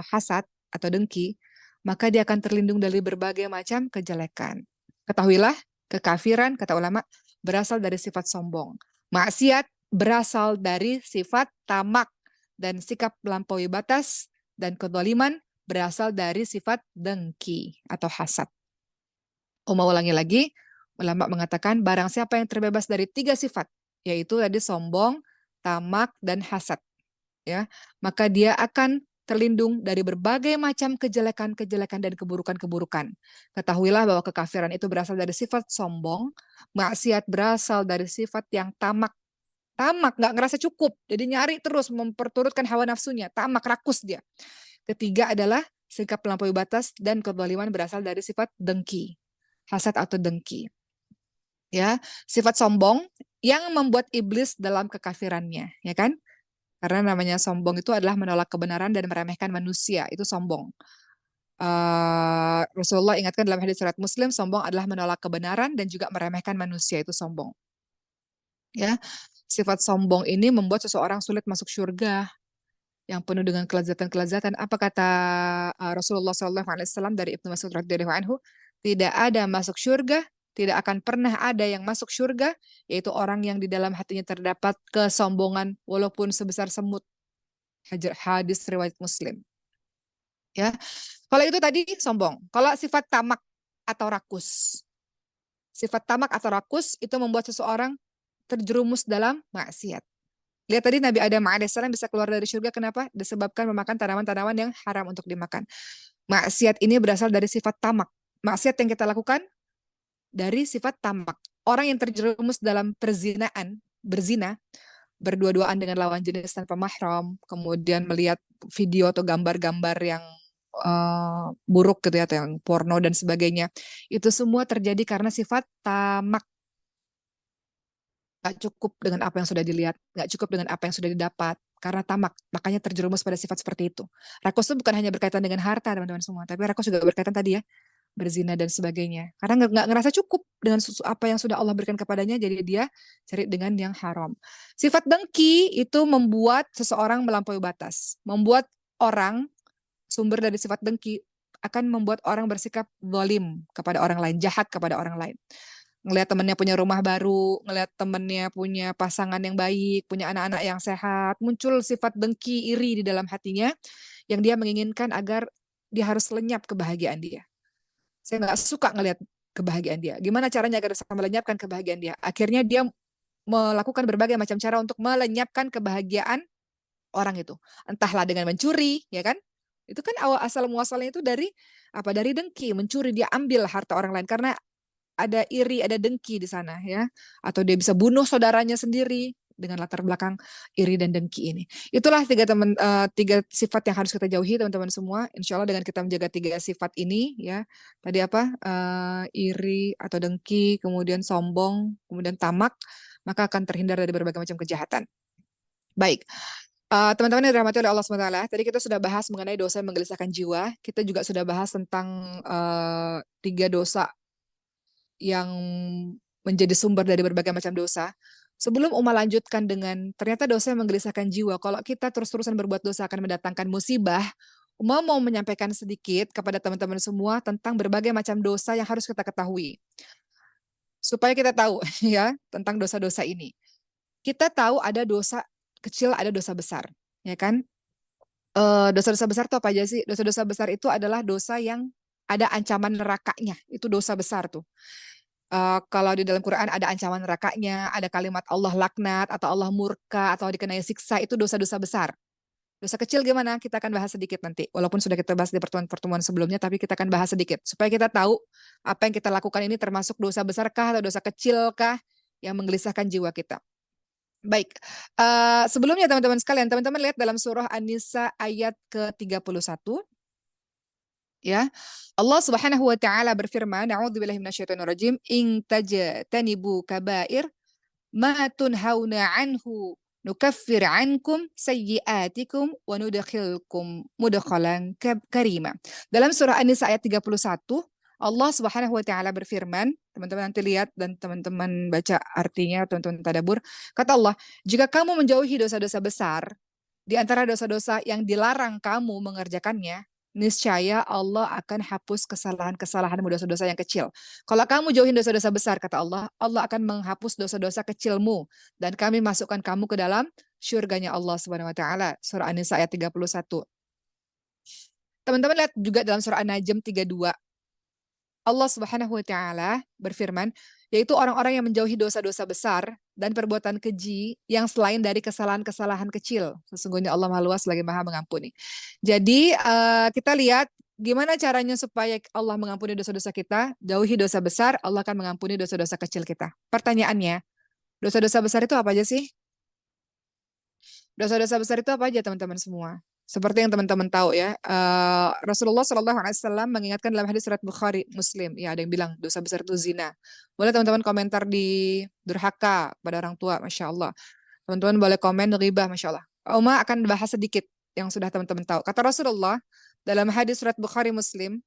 hasad atau dengki, maka dia akan terlindung dari berbagai macam kejelekan. Ketahuilah, kekafiran, kata ulama, berasal dari sifat sombong. Maksiat berasal dari sifat tamak, dan sikap melampaui batas dan kezaliman berasal dari sifat dengki atau hasad. Mau ulangi lagi, ulama mengatakan barang siapa yang terbebas dari tiga sifat, yaitu tadi sombong, tamak, dan hasad, ya, maka dia akan terlindung dari berbagai macam kejelekan-kejelekan dan keburukan-keburukan. Ketahuilah bahwa kekafiran itu berasal dari sifat sombong, maksiat berasal dari sifat yang tamak. Tamak, nggak ngerasa cukup, jadi nyari terus memperturutkan hawa nafsunya, tamak, rakus dia. Ketiga adalah sikap melampaui batas dan kezaliman berasal dari sifat dengki, hasad atau dengki. Ya, sifat sombong yang membuat iblis dalam kekafirannya, ya kan? Karena namanya sombong itu adalah menolak kebenaran dan meremehkan manusia, itu sombong. Rasulullah ingatkan dalam hadis riwayat Muslim, sombong adalah menolak kebenaran dan juga meremehkan manusia, itu sombong. Ya, sifat sombong ini membuat seseorang sulit masuk surga yang penuh dengan kelezatan-kelezatan. Apa kata Rasulullah SAW dari Ibnu Mas'ud radhiyallahu anhu? Tidak ada masuk surga, tidak akan pernah ada yang masuk surga, yaitu orang yang di dalam hatinya terdapat kesombongan walaupun sebesar semut. Hadis riwayat Muslim. Ya, kalau itu tadi sombong. Kalau sifat tamak atau rakus, sifat tamak atau rakus itu membuat seseorang terjerumus dalam maksiat. Lihat tadi Nabi Adam alaihissalam bisa keluar dari surga, kenapa? Disebabkan memakan tanaman-tanaman yang haram untuk dimakan. Maksiat ini berasal dari sifat tamak. Maksiat yang kita lakukan dari sifat tamak. Orang yang terjerumus dalam perzinaan, berzina, berdua-duaan dengan lawan jenis tanpa mahram, kemudian melihat video atau gambar-gambar yang buruk gitu ya, atau yang porno dan sebagainya. Itu semua terjadi karena sifat tamak. Nggak cukup dengan apa yang sudah dilihat, nggak cukup dengan apa yang sudah didapat, karena tamak, makanya terjerumus pada sifat seperti itu. Rakus itu bukan hanya berkaitan dengan harta teman-teman semua, tapi rakus juga berkaitan tadi ya, berzina dan sebagainya. Karena nggak ngerasa cukup dengan apa yang sudah Allah berikan kepadanya, jadi dia cari dengan yang haram. Sifat dengki itu membuat seseorang melampaui batas, membuat orang, sumber dari sifat dengki akan membuat orang bersikap zalim kepada orang lain, jahat kepada orang lain. Ngelihat temennya punya rumah baru, ngelihat temennya punya pasangan yang baik, punya anak-anak yang sehat, muncul sifat dengki, iri di dalam hatinya, yang dia menginginkan agar dia harus lenyap kebahagiaan dia. Saya nggak suka ngelihat kebahagiaan dia. Gimana caranya agar bisa melenyapkan kebahagiaan dia? Akhirnya dia melakukan berbagai macam cara untuk melenyapkan kebahagiaan orang itu. Entahlah dengan mencuri, ya kan? Itu kan awal asal muasalnya itu dari apa? Dari dengki, mencuri, dia ambil harta orang lain karena ada iri, ada dengki di sana ya. Atau dia bisa bunuh saudaranya sendiri dengan latar belakang iri dan dengki ini. Itulah tiga sifat yang harus kita jauhi teman-teman semua. Insya Allah dengan kita menjaga tiga sifat ini ya. Tadi apa? Iri atau dengki, kemudian sombong, kemudian tamak, maka akan terhindar dari berbagai macam kejahatan. Baik. Teman-teman yang dirahmati oleh Allah SWT, tadi kita sudah bahas mengenai dosa yang menggelisahkan jiwa. Kita juga sudah bahas tentang tiga dosa yang menjadi sumber dari berbagai macam dosa. Sebelum Uma lanjutkan dengan ternyata dosa yang menggelisahkan jiwa, kalau kita terus-terusan berbuat dosa akan mendatangkan musibah, Uma mau menyampaikan sedikit kepada teman-teman semua tentang berbagai macam dosa yang harus kita ketahui. Supaya kita tahu ya tentang dosa-dosa ini. Kita tahu ada dosa kecil, ada dosa besar, ya kan? Dosa-dosa besar itu apa aja sih? Dosa-dosa besar itu adalah dosa yang ada ancaman nerakanya. Itu dosa besar tuh. Kalau di dalam Quran ada ancaman nerakanya, ada kalimat Allah laknat atau Allah murka atau dikenai siksa, itu dosa-dosa besar. Dosa kecil gimana? Kita akan bahas sedikit nanti. Walaupun sudah kita bahas di pertemuan-pertemuan sebelumnya, tapi kita akan bahas sedikit supaya kita tahu apa yang kita lakukan ini termasuk dosa besarkah atau dosa kecilkah yang menggelisahkan jiwa kita. Baik, sebelumnya teman-teman sekalian, teman-teman lihat dalam surah An-Nisa ayat ke-31, ya. Allah Subhanahu wa taala berfirman, "A'udzubillahi minasyaitonirrajim, in tajtanibu kaba'ir ma tunhauna anhu nukaffir ankum sayyi'atikum wa nudkhilkum mudkhalan karima." Dalam surah An-Nisa ayat 31, Allah Subhanahu wa taala berfirman, teman-teman nanti lihat dan teman-teman baca artinya, teman-teman tadabbur. Kata Allah, "Jika kamu menjauhi dosa-dosa besar di antara dosa-dosa yang dilarang kamu mengerjakannya, niscaya Allah akan hapus kesalahan-kesalahanmu, dosa-dosa yang kecil. Kalau kamu jauhin dosa-dosa besar, kata Allah, Allah akan menghapus dosa-dosa kecilmu dan kami masukkan kamu ke dalam syurganya Allah Subhanahu wa taala." Surah An-Nisa ayat 31. Teman-teman lihat juga dalam surah An-Najm 32. Allah Subhanahu wa taala berfirman, yaitu orang-orang yang menjauhi dosa-dosa besar dan perbuatan keji yang selain dari kesalahan-kesalahan kecil. Sesungguhnya Allah Maha Luas lagi Maha Mengampuni. Jadi kita lihat gimana caranya supaya Allah mengampuni dosa-dosa kita. Jauhi dosa besar, Allah akan mengampuni dosa-dosa kecil kita. Pertanyaannya, dosa-dosa besar itu apa aja sih? Dosa-dosa besar itu apa aja teman-teman semua? Seperti yang teman-teman tahu ya, Rasulullah SAW mengingatkan dalam hadis surat Bukhari, Muslim, ya ada yang bilang dosa besar itu zina. Boleh teman-teman komentar di durhaka pada orang tua, Masya Allah. Teman-teman boleh komen ghibah, Masya Allah. Uma akan bahas sedikit yang sudah teman-teman tahu. Kata Rasulullah dalam hadis surat Bukhari, Muslim,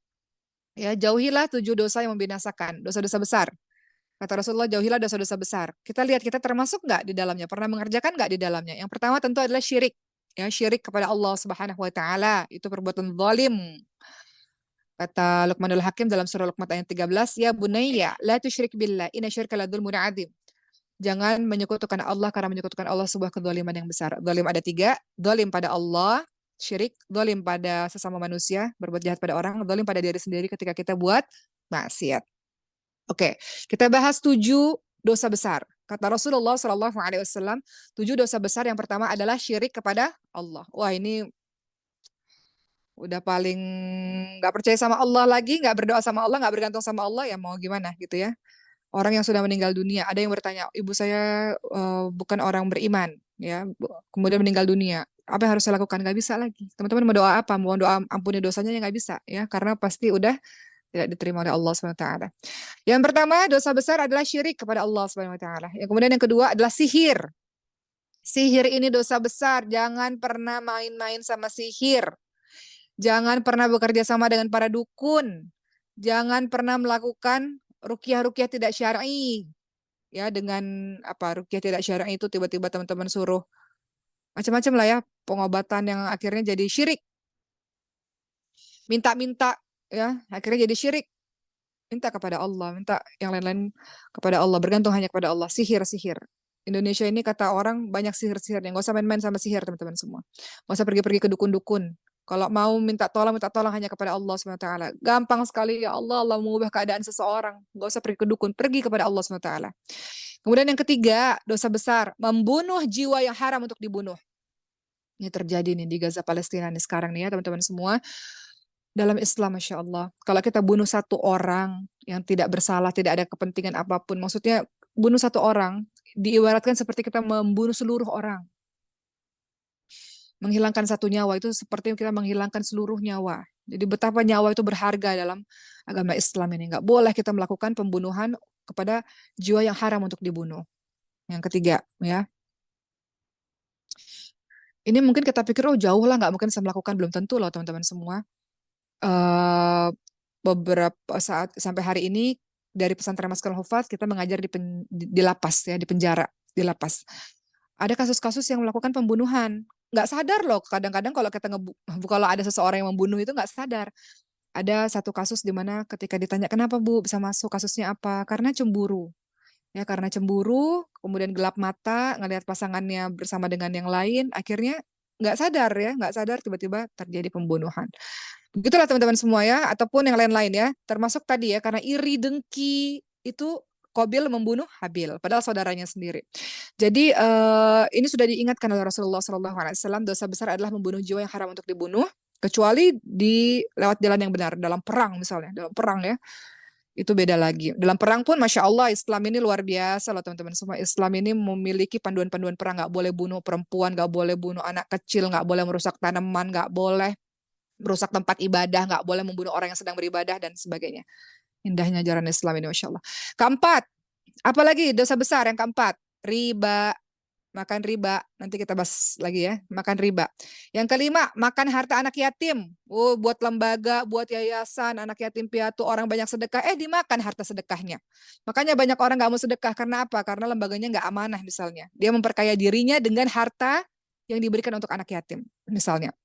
ya jauhilah 7 dosa yang membinasakan, dosa-dosa besar. Kata Rasulullah, jauhilah dosa-dosa besar. Kita lihat kita termasuk nggak di dalamnya? Pernah mengerjakan nggak di dalamnya? Yang pertama tentu adalah syirik. Ya, syirik kepada Allah Subhanahu wa taala, itu perbuatan zalim. Kata Luqmanul Hakim dalam surah Luqman ayat 13, "Ya bunayya, la tusyrik billah, inna syirka la dzulmun adzim." Jangan menyekutukan Allah karena menyekutukan Allah sebuah kezaliman yang besar. Zalim ada 3, zalim pada Allah, syirik, zalim pada sesama manusia, berbuat jahat pada orang, zalim pada diri sendiri ketika kita buat maksiat. Oke, kita bahas 7 dosa besar. Kata Rasulullah SAW, 7 dosa besar yang pertama adalah syirik kepada Allah. Wah, ini udah paling nggak percaya sama Allah lagi, nggak berdoa sama Allah, nggak bergantung sama Allah, ya mau gimana gitu ya. Orang yang sudah meninggal dunia, ada yang bertanya, ibu saya bukan orang beriman, ya, kemudian meninggal dunia. Apa yang harus saya lakukan? Nggak bisa lagi. Teman-teman mau doa apa? Mau doa ampuni dosanya ya nggak bisa, ya, karena pasti udah tidak diterima oleh Allah SWT. Yang pertama, dosa besar adalah syirik kepada Allah SWT. Yang kemudian yang kedua adalah sihir. Sihir ini dosa besar. Jangan pernah main-main sama sihir. Jangan pernah bekerja sama dengan para dukun. Jangan pernah melakukan rukyah-rukyah tidak syar'i. Ya, dengan apa rukyah tidak syar'i itu tiba-tiba teman-teman suruh macam-macam lah ya, pengobatan yang akhirnya jadi syirik. Minta-minta ya, akhirnya jadi syirik. Minta kepada Allah, minta yang lain-lain kepada Allah, bergantung hanya kepada Allah. Sihir-sihir. Indonesia ini kata orang banyak sihir-sihir. Nggak usah main-main sama sihir, teman-teman semua. Nggak usah pergi-pergi ke dukun-dukun. Kalau mau minta tolong hanya kepada Allah SWT. Gampang sekali, ya Allah, Allah mengubah keadaan seseorang. Nggak usah pergi ke dukun, pergi kepada Allah SWT. Kemudian yang ketiga, dosa besar, membunuh jiwa yang haram untuk dibunuh. Ini terjadi nih di Gaza, Palestina nih sekarang nih ya, teman-teman semua. Dalam Islam, Masya Allah, kalau kita bunuh satu orang yang tidak bersalah, tidak ada kepentingan apapun, maksudnya bunuh satu orang, diibaratkan seperti kita membunuh seluruh orang. Menghilangkan satu nyawa itu seperti kita menghilangkan seluruh nyawa. Jadi betapa nyawa itu berharga dalam agama Islam ini. Nggak boleh kita melakukan pembunuhan kepada jiwa yang haram untuk dibunuh. Yang ketiga, ya. Ini mungkin kita pikir, oh jauh lah, nggak mungkin saya melakukan. Belum tentu loh teman-teman semua. Beberapa saat sampai hari ini dari pesantren Maskarul Hufaz kita mengajar di lapas ya, di penjara. dilapas. Ada kasus-kasus yang melakukan pembunuhan, nggak sadar loh. Kadang-kadang kalau kalau ada seseorang yang membunuh itu nggak sadar. Ada satu kasus di mana ketika ditanya kenapa Bu bisa masuk, kasusnya apa? Karena cemburu. Ya karena cemburu, kemudian gelap mata, ngelihat pasangannya bersama dengan yang lain, akhirnya nggak sadar ya, nggak sadar tiba-tiba terjadi pembunuhan. Begitulah teman-teman semua ya, ataupun yang lain-lain ya, termasuk tadi ya, karena iri dengki itu Qabil membunuh Habil, padahal saudaranya sendiri. Jadi ini sudah diingatkan oleh Rasulullah SAW, dosa besar adalah membunuh jiwa yang haram untuk dibunuh, kecuali di lewat jalan yang benar, dalam perang misalnya, dalam perang ya, itu beda lagi. Dalam perang pun, Masya Allah, Islam ini luar biasa loh teman-teman semua. Islam ini memiliki panduan-panduan perang. Nggak boleh bunuh perempuan, nggak boleh bunuh anak kecil, nggak boleh merusak tanaman, nggak boleh merusak tempat ibadah, nggak boleh membunuh orang yang sedang beribadah, dan sebagainya. Indahnya ajaran Islam ini, Masya Allah. Keempat, apalagi dosa besar yang keempat? Riba. Makan riba, nanti kita bahas lagi ya, makan riba. Yang kelima, makan harta anak yatim. Oh, buat lembaga, buat yayasan, anak yatim piatu, orang banyak sedekah, dimakan harta sedekahnya. Makanya banyak orang nggak mau sedekah, karena apa? Karena lembaganya nggak amanah misalnya. Dia memperkaya dirinya dengan harta yang diberikan untuk anak yatim, misalnya.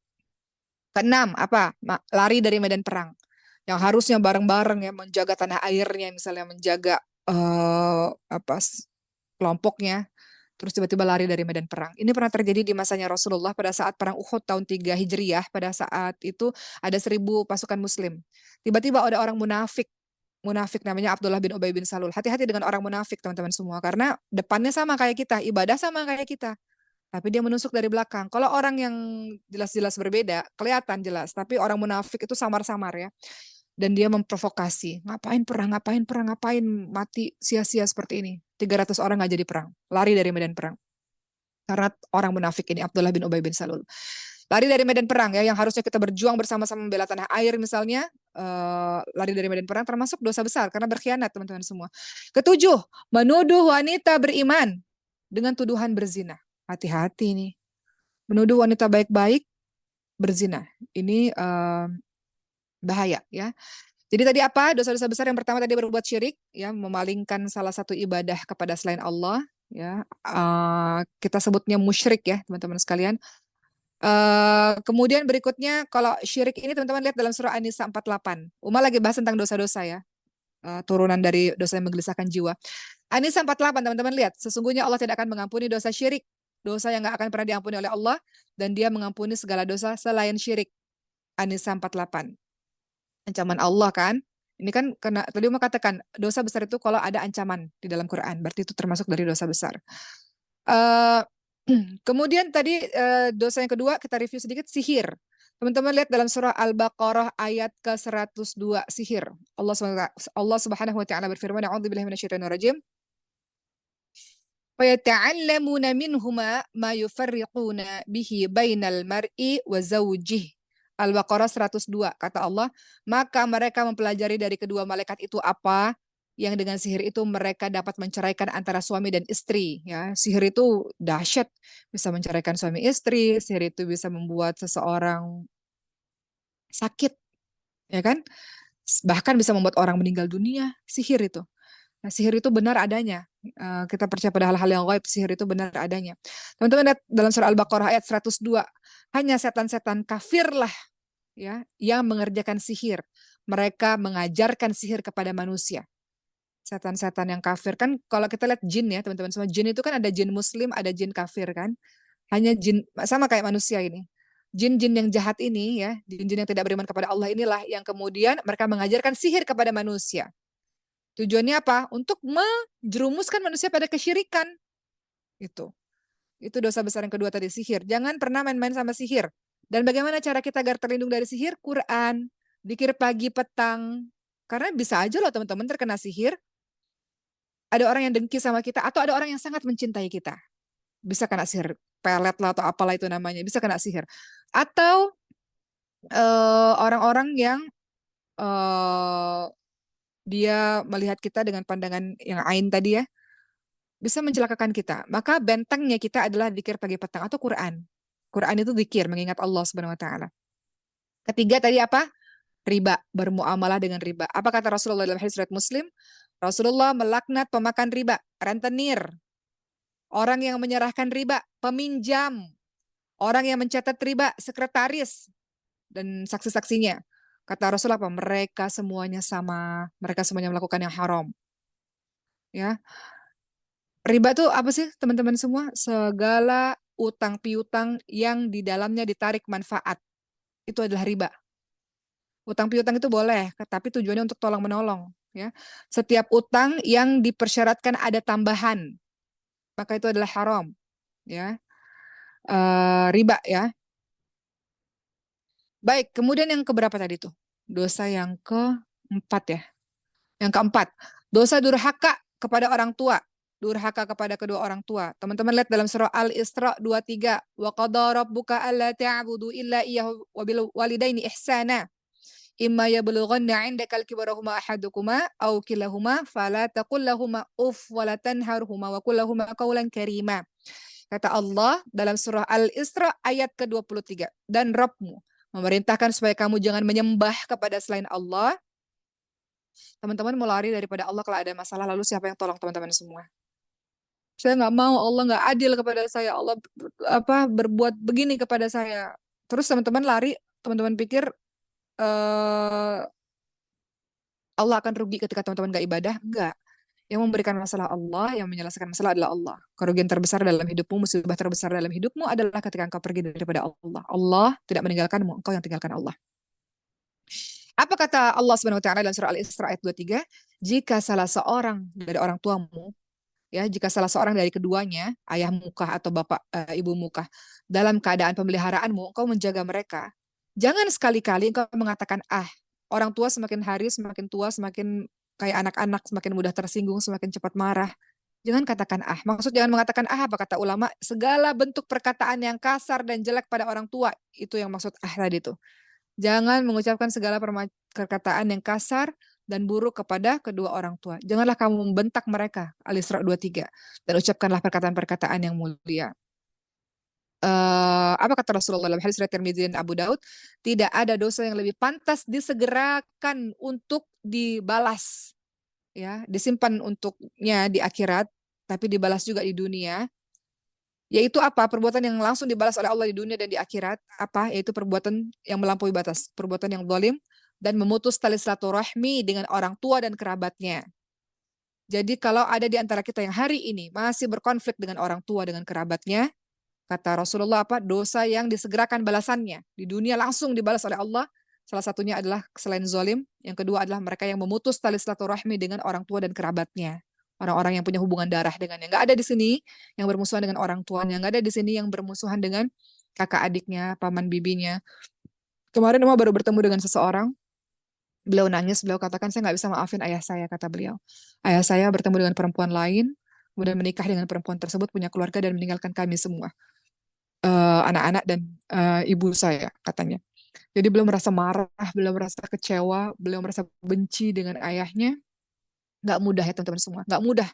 Keenam, apa? Lari dari medan perang. Yang harusnya bareng-bareng ya, menjaga tanah airnya, misalnya menjaga apa kelompoknya, terus tiba-tiba lari dari medan perang. Ini pernah terjadi di masanya Rasulullah pada saat perang Uhud tahun 3 Hijriyah. Pada saat itu ada 1.000 pasukan muslim. Tiba-tiba ada orang munafik. Munafik namanya Abdullah bin Ubay bin Salul. Hati-hati dengan orang munafik teman-teman semua. Karena depannya sama kayak kita. Ibadah sama kayak kita. Tapi dia menusuk dari belakang. Kalau orang yang jelas-jelas berbeda, kelihatan jelas. Tapi orang munafik itu samar-samar ya. Dan dia memprovokasi. Ngapain perang, ngapain mati sia-sia seperti ini. 300 orang nggak jadi perang. Lari dari medan perang. Karena orang munafik ini, Abdullah bin Ubay bin Salul. Lari dari medan perang ya, yang harusnya kita berjuang bersama-sama membela tanah air misalnya. Lari dari medan perang termasuk dosa besar karena berkhianat teman-teman semua. Ketujuh, menuduh wanita beriman dengan tuduhan berzina. Hati-hati nih. Menuduh wanita baik-baik berzina. Ini bahaya ya. Jadi tadi apa? Dosa-dosa besar yang pertama tadi berbuat syirik, ya, memalingkan salah satu ibadah kepada selain Allah, ya. Kita sebutnya musyrik ya, teman-teman sekalian. Kemudian berikutnya kalau syirik ini teman-teman lihat dalam surah An-Nisa 48. Uma lagi bahas tentang dosa-dosa ya. Turunan dari dosa yang menggelisahkan jiwa. An-Nisa 48 teman-teman lihat, sesungguhnya Allah tidak akan mengampuni dosa syirik, dosa yang nggak akan pernah diampuni oleh Allah, dan Dia mengampuni segala dosa selain syirik. An-Nisa 48. Ancaman Allah kan. Ini kan kena tadi mau katakan dosa besar itu kalau ada ancaman di dalam Quran, berarti itu termasuk dari dosa besar. Uh, Kemudian tadi dosa yang kedua kita review sedikit, sihir. Teman-teman lihat dalam surah Al-Baqarah ayat ke-102, sihir. Allah Subhanahu wa taala berfirman, "A'udzubillahi minasyaitonir rajim. Wa yata'allamuna minhuma ma yufarriquna bihi bainal mar'i wa zawjihi." Al-Baqarah 102, kata Allah, maka mereka mempelajari dari kedua malaikat itu apa yang dengan sihir itu mereka dapat menceraikan antara suami dan istri. Ya, sihir itu dahsyat, bisa menceraikan suami istri, sihir itu bisa membuat seseorang sakit, ya kan? Bahkan bisa membuat orang meninggal dunia, sihir itu. Nah, sihir itu benar adanya. Kita percaya pada hal-hal yang gaib, sihir itu benar adanya. Teman-teman lihat dalam surah Al-Baqarah ayat 102, hanya setan-setan kafirlah ya yang mengerjakan sihir. Mereka mengajarkan sihir kepada manusia. Setan-setan yang kafir kan, kalau kita lihat jin ya teman-teman semua, jin itu kan ada jin muslim, ada jin kafir kan. Hanya jin sama kayak manusia ini. Jin-jin yang jahat ini ya, jin-jin yang tidak beriman kepada Allah inilah yang kemudian mereka mengajarkan sihir kepada manusia. Tujuannya apa? Untuk menjerumuskan manusia pada kesyirikan. Itu. Itu dosa besar yang kedua tadi, sihir. Jangan pernah main-main sama sihir. Dan bagaimana cara kita agar terlindung dari sihir? Quran, zikir pagi petang. Karena bisa aja loh teman-teman terkena sihir. Ada orang yang dengki sama kita atau ada orang yang sangat mencintai kita. Bisa kena sihir, pelet lah atau apalah itu namanya, bisa kena sihir. Atau orang-orang yang dia melihat kita dengan pandangan yang ain tadi ya, bisa mencelakakan kita. Maka bentengnya kita adalah zikir pagi petang atau Quran. Quran itu zikir, mengingat Allah Subhanahu wa taala. Ketiga tadi apa? Riba, bermuamalah dengan riba. Apa kata Rasulullah dalam hadis riwayat Muslim? Rasulullah melaknat pemakan riba, rentenir. orang yang menyerahkan riba, peminjam, orang yang mencatat riba, sekretaris, dan saksi-saksinya. Kata Rasulullah apa? Mereka semuanya sama, mereka semuanya melakukan yang haram. Ya, riba tuh apa sih teman-teman semua? Segala utang piutang yang di dalamnya ditarik manfaat. Itu adalah riba. Utang piutang itu boleh, tapi tujuannya untuk tolong menolong. Ya, setiap utang yang dipersyaratkan ada tambahan, maka itu adalah haram. Ya, riba ya. Baik, kemudian yang keberapa tadi tuh? Dosa yang keempat ya. Yang keempat, dosa durhaka kepada orang tua. Durhaka kepada kedua orang tua. Teman-teman lihat dalam surah Al-Isra 23. Wa qadara rabbuka alla ta'budu illa iyyahu wa bil walidaini ihsana. Imma yablughanna 'indakal kibara huma ahadukuma aw kilahuma fala taqul lahumā uff wa la tanharhuma wa qul lahumā qawlan karīmā. Kata Allah dalam surah Al-Isra ayat ke-23. Dan Rabbmu memerintahkan supaya kamu jangan menyembah kepada selain Allah. Teman-teman mau lari daripada Allah kalau ada masalah, lalu siapa yang tolong teman-teman semua? Saya nggak mau, Allah nggak adil kepada saya, Allah berbuat begini kepada saya. Terus teman-teman lari, teman-teman pikir eh, Allah akan rugi ketika teman-teman nggak ibadah? Enggak. Yang memberikan masalah Allah, yang menyelesaikan masalah adalah Allah. Kerugian terbesar dalam hidupmu, musibah terbesar dalam hidupmu adalah ketika engkau pergi daripada Allah. Allah tidak meninggalkanmu, engkau yang tinggalkan Allah. Apa kata Allah Subhanahu wa taala dalam surah Al-Isra ayat 23? Jika salah seorang dari orang tuamu, ya, jika salah seorang dari keduanya, ayah mukah atau bapak ibu mukah, dalam keadaan pemeliharaanmu, engkau menjaga mereka. Jangan sekali-kali engkau mengatakan, orang tua semakin hari semakin tua, semakin kayak anak-anak, semakin mudah tersinggung, semakin cepat marah. Jangan katakan Maksud jangan mengatakan apa kata ulama, segala bentuk perkataan yang kasar dan jelek pada orang tua, itu yang maksud tadi tuh. Jangan mengucapkan segala perkataan yang kasar dan buruk kepada kedua orang tua. Janganlah kamu membentak mereka. Al-Isra 23. Dan ucapkanlah perkataan-perkataan yang mulia. Apa kata Rasulullah dalam hadis riwayat Tirmidzi dan Abu Daud? Tidak ada dosa yang lebih pantas disegerakan untuk dibalas. Ya, disimpan untuknya di akhirat, tapi dibalas juga di dunia. Yaitu apa? Perbuatan yang langsung dibalas oleh Allah di dunia dan di akhirat. Apa? Yaitu perbuatan yang melampaui batas. Perbuatan yang zalim dan memutus tali silaturahmi dengan orang tua dan kerabatnya. Jadi kalau ada di antara kita yang hari ini masih berkonflik dengan orang tua, dengan kerabatnya, kata Rasulullah dosa yang disegerakan balasannya. Di dunia langsung dibalas oleh Allah. Salah satunya adalah selain zalim. Yang kedua adalah mereka yang memutus tali silaturahmi dengan orang tua dan kerabatnya. Orang-orang yang punya hubungan darah dengannya. Nggak ada di sini yang bermusuhan dengan orang tuanya. Nggak ada di sini yang bermusuhan dengan kakak adiknya, paman bibinya. Kemarin Uma baru bertemu dengan seseorang. Beliau nangis, beliau katakan, saya nggak bisa maafin ayah saya, kata beliau. Ayah saya bertemu dengan perempuan lain, kemudian menikah dengan perempuan tersebut, punya keluarga, dan meninggalkan kami semua. Anak-anak dan ibu saya, katanya. Jadi beliau merasa marah, beliau merasa kecewa, beliau merasa benci dengan ayahnya. Nggak mudah ya teman-teman semua. Nggak mudah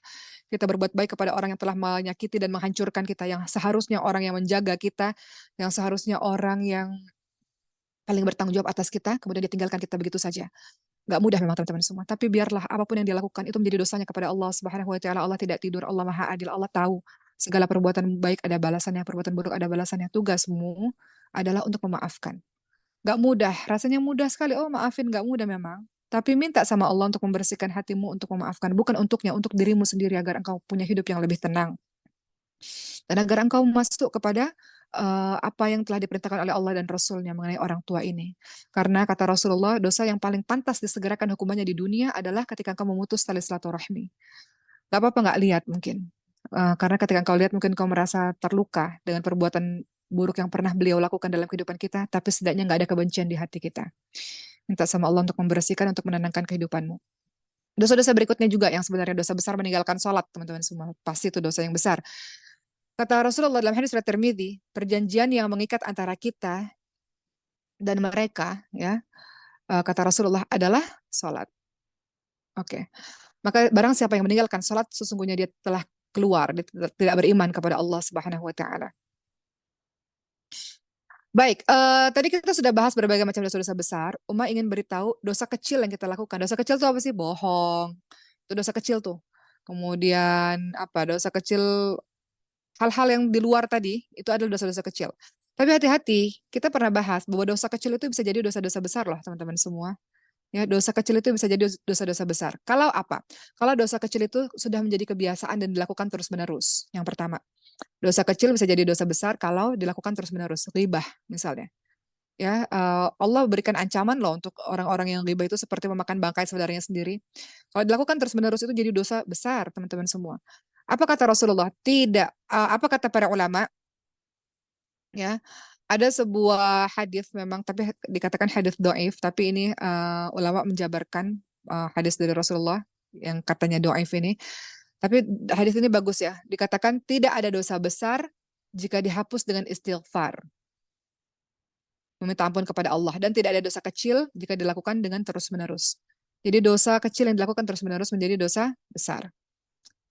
kita berbuat baik kepada orang yang telah menyakiti dan menghancurkan kita, yang seharusnya orang yang menjaga kita, yang seharusnya orang yang paling bertanggung jawab atas kita, kemudian ditinggalkan kita begitu saja. Nggak mudah memang teman-teman semua. Tapi biarlah apapun yang dilakukan itu menjadi dosanya kepada Allah Subhanahu wa taala. Allah tidak tidur, Allah Maha Adil, Allah tahu segala perbuatan baik ada balasannya, perbuatan buruk ada balasannya. Tugasmu adalah untuk memaafkan. Nggak mudah, rasanya mudah sekali. Oh, maafin, nggak mudah memang. Tapi minta sama Allah untuk membersihkan hatimu untuk memaafkan. Bukan untuknya, untuk dirimu sendiri agar engkau punya hidup yang lebih tenang. Dan agar engkau masuk kepada apa yang telah diperintahkan oleh Allah dan Rasul-Nya mengenai orang tua ini. Karena kata Rasulullah, dosa yang paling pantas disegerakan hukumannya di dunia adalah ketika engkau memutus tali silaturahmi. Gak apa-apa nggak lihat mungkin. Karena ketika engkau lihat mungkin engkau merasa terluka dengan perbuatan buruk yang pernah beliau lakukan dalam kehidupan kita, tapi setidaknya nggak ada kebencian di hati kita. Minta sama Allah untuk membersihkan, untuk menenangkan kehidupanmu. Dosa-dosa berikutnya juga yang sebenarnya dosa besar, meninggalkan sholat, teman-teman semua. Pasti itu dosa yang besar. Kata Rasulullah dalam hadis riwayat Tirmidzi, perjanjian yang mengikat antara kita dan mereka, ya, kata Rasulullah adalah sholat. Oke. Maka barang siapa yang meninggalkan sholat, sesungguhnya dia telah keluar, dia tidak beriman kepada Allah Subhanahu wa taala. Baik, tadi kita sudah bahas berbagai macam dosa-dosa besar. Uma ingin beritahu dosa kecil yang kita lakukan. Dosa kecil itu apa sih? Bohong. Itu dosa kecil tuh. Kemudian apa? Dosa kecil Hal-hal yang di luar tadi itu adalah dosa-dosa kecil. Tapi hati-hati, kita pernah bahas bahwa dosa kecil itu bisa jadi dosa-dosa besar loh teman-teman semua. Ya, dosa kecil itu bisa jadi dosa-dosa besar. Kalau apa? Kalau dosa kecil itu sudah menjadi kebiasaan dan dilakukan terus-menerus. Yang pertama, dosa kecil bisa jadi dosa besar kalau dilakukan terus-menerus. Ghibah misalnya. Ya, Allah berikan ancaman loh untuk orang-orang yang ghibah itu seperti memakan bangkai saudaranya sendiri. Kalau dilakukan terus-menerus itu jadi dosa besar, teman-teman semua. Apa kata Rasulullah? Tidak. Apa kata para ulama? Ya, ada sebuah hadis memang, tapi dikatakan hadis doif. Tapi ini ulama menjabarkan hadis dari Rasulullah yang katanya doif ini. Tapi hadis ini bagus ya. Dikatakan tidak ada dosa besar jika dihapus dengan istighfar, meminta ampun kepada Allah, dan tidak ada dosa kecil jika dilakukan dengan terus-menerus. Jadi dosa kecil yang dilakukan terus-menerus menjadi dosa besar.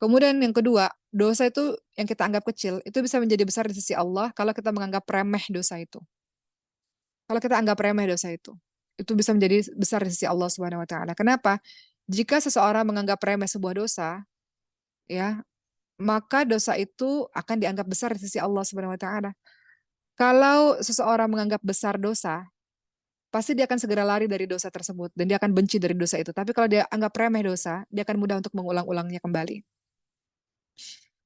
Kemudian yang kedua, dosa itu yang kita anggap kecil, itu bisa menjadi besar di sisi Allah kalau kita menganggap remeh dosa itu. Kalau kita anggap remeh dosa itu bisa menjadi besar di sisi Allah Subhanahu wa taala. Kenapa? Jika seseorang menganggap remeh sebuah dosa, ya, maka dosa itu akan dianggap besar di sisi Allah Subhanahu wa taala. Kalau seseorang menganggap besar dosa, pasti dia akan segera lari dari dosa tersebut dan dia akan benci dari dosa itu. Tapi kalau dia anggap remeh dosa, dia akan mudah untuk mengulang-ulangnya kembali.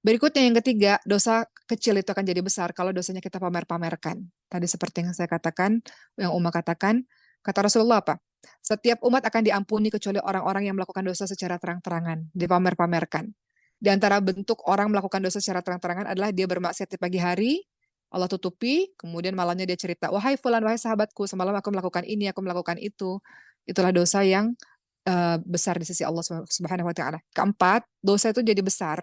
Berikutnya yang ketiga, dosa kecil itu akan jadi besar kalau dosanya kita pamer-pamerkan. Tadi seperti yang saya katakan, yang Umar katakan, kata Rasulullah apa? Setiap umat akan diampuni kecuali orang-orang yang melakukan dosa secara terang-terangan, dipamer-pamerkan. Di antara bentuk orang melakukan dosa secara terang-terangan adalah dia bermaksiat di pagi hari, Allah tutupi, kemudian malamnya dia cerita, wahai fulan, wahai sahabatku, semalam aku melakukan ini, aku melakukan itu. Itulah dosa yang besar di sisi Allah Subhanahu wa taala. Keempat, dosa itu jadi besar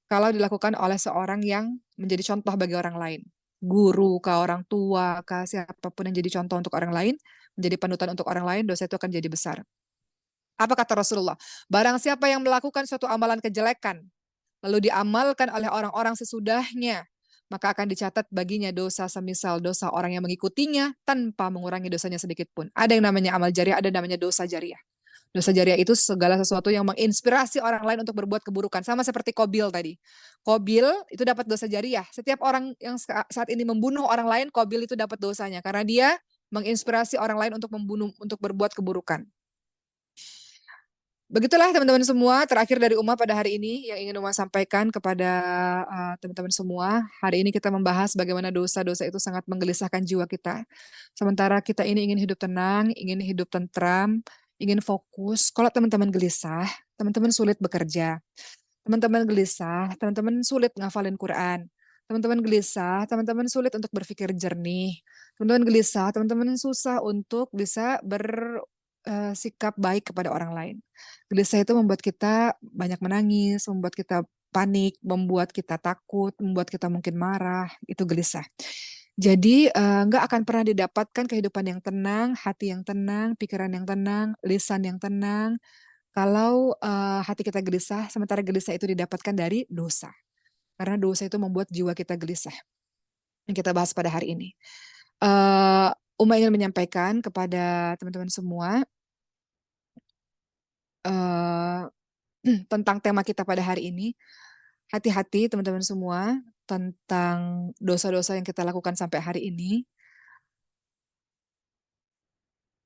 kalau dilakukan oleh seorang yang menjadi contoh bagi orang lain. Guru, ke orang tua, ke siapapun yang jadi contoh untuk orang lain, menjadi panutan untuk orang lain, dosa itu akan jadi besar. Apa kata Rasulullah? Barang siapa yang melakukan suatu amalan kejelekan, lalu diamalkan oleh orang-orang sesudahnya, maka akan dicatat baginya dosa semisal dosa orang yang mengikutinya tanpa mengurangi dosanya sedikit pun. Ada yang namanya amal jariah, ada yang namanya dosa jariah. Dosa jariah itu segala sesuatu yang menginspirasi orang lain untuk berbuat keburukan. Sama seperti Qabil tadi. Qabil itu dapat dosa jariah. Setiap orang yang saat ini membunuh orang lain, Qabil itu dapat dosanya. Karena dia menginspirasi orang lain untuk membunuh, untuk berbuat keburukan. Begitulah teman-teman semua, terakhir dari Uma pada hari ini yang ingin Uma sampaikan kepada teman-teman semua. Hari ini kita membahas bagaimana dosa-dosa itu sangat menggelisahkan jiwa kita. Sementara kita ini ingin hidup tenang, ingin hidup tentram, ingin fokus. Kalau teman-teman gelisah, teman-teman sulit bekerja. Teman-teman gelisah, teman-teman sulit ngafalin Quran. Teman-teman gelisah, teman-teman sulit untuk berpikir jernih. Teman-teman gelisah, teman-teman susah untuk bisa bersikap baik kepada orang lain. Gelisah itu membuat kita banyak menangis, membuat kita panik, membuat kita takut, membuat kita mungkin marah, itu gelisah. Jadi nggak akan pernah didapatkan kehidupan yang tenang, hati yang tenang, pikiran yang tenang, lisan yang tenang, kalau hati kita gelisah, sementara gelisah itu didapatkan dari dosa. Karena dosa itu membuat jiwa kita gelisah. Yang kita bahas pada hari ini. Uma ingin menyampaikan kepada teman-teman semua uh, tentang tema kita pada hari ini. Hati-hati teman-teman semua tentang dosa-dosa yang kita lakukan sampai hari ini.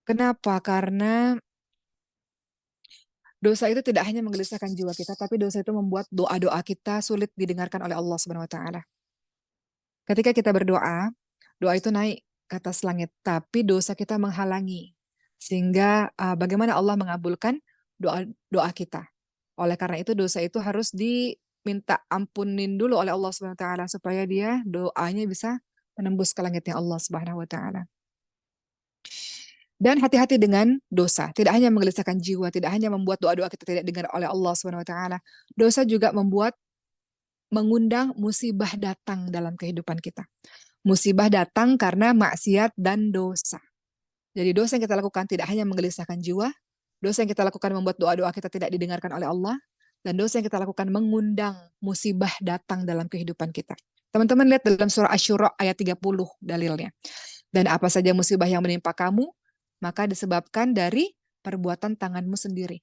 Kenapa? Karena dosa itu tidak hanya menggelisahkan jiwa kita, tapi dosa itu membuat doa-doa kita sulit didengarkan oleh Allah Subhanahu wa taala. Ketika kita berdoa, doa itu naik ke atas langit, tapi dosa kita menghalangi. Sehingga bagaimana Allah mengabulkan doa doa kita. Oleh karena itu dosa itu harus diminta ampunin dulu oleh Allah Subhanahu wa taala supaya dia doanya bisa menembus ke langitnya Allah Subhanahu wa taala. Dan hati-hati dengan dosa. Tidak hanya menggelisahkan jiwa, tidak hanya membuat doa-doa kita tidak dengar oleh Allah Subhanahu wa taala. Dosa juga mengundang musibah datang dalam kehidupan kita. Musibah datang karena maksiat dan dosa. Jadi dosa yang kita lakukan tidak hanya menggelisahkan jiwa, dosa yang kita lakukan membuat doa-doa kita tidak didengarkan oleh Allah, dan dosa yang kita lakukan mengundang musibah datang dalam kehidupan kita. Teman-teman lihat dalam surah Asy-Syura ayat 30 dalilnya. Dan apa saja musibah yang menimpa kamu, maka disebabkan dari perbuatan tanganmu sendiri.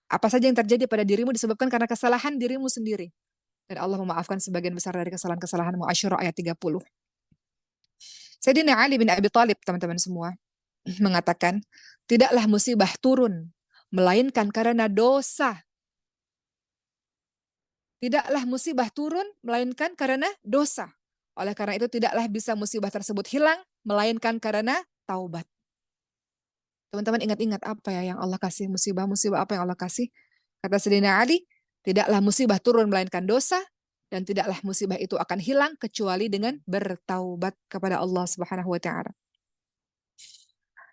Apa saja yang terjadi pada dirimu disebabkan karena kesalahan dirimu sendiri. dan Allah memaafkan sebagian besar dari kesalahan-kesalahanmu. Asy-Syura ayat 30. Sayyidina Ali bin Abi Thalib, teman-teman semua, mengatakan, tidaklah musibah turun melainkan karena dosa. Tidaklah musibah turun melainkan karena dosa. Oleh karena itu tidaklah bisa musibah tersebut hilang melainkan karena taubat. Teman-teman ingat-ingat apa ya yang Allah kasih, musibah-musibah apa yang Allah kasih? Kata Sayyidina Ali, tidaklah musibah turun melainkan dosa, dan tidaklah musibah itu akan hilang kecuali dengan bertaubat kepada Allah Subhanahu wa taala.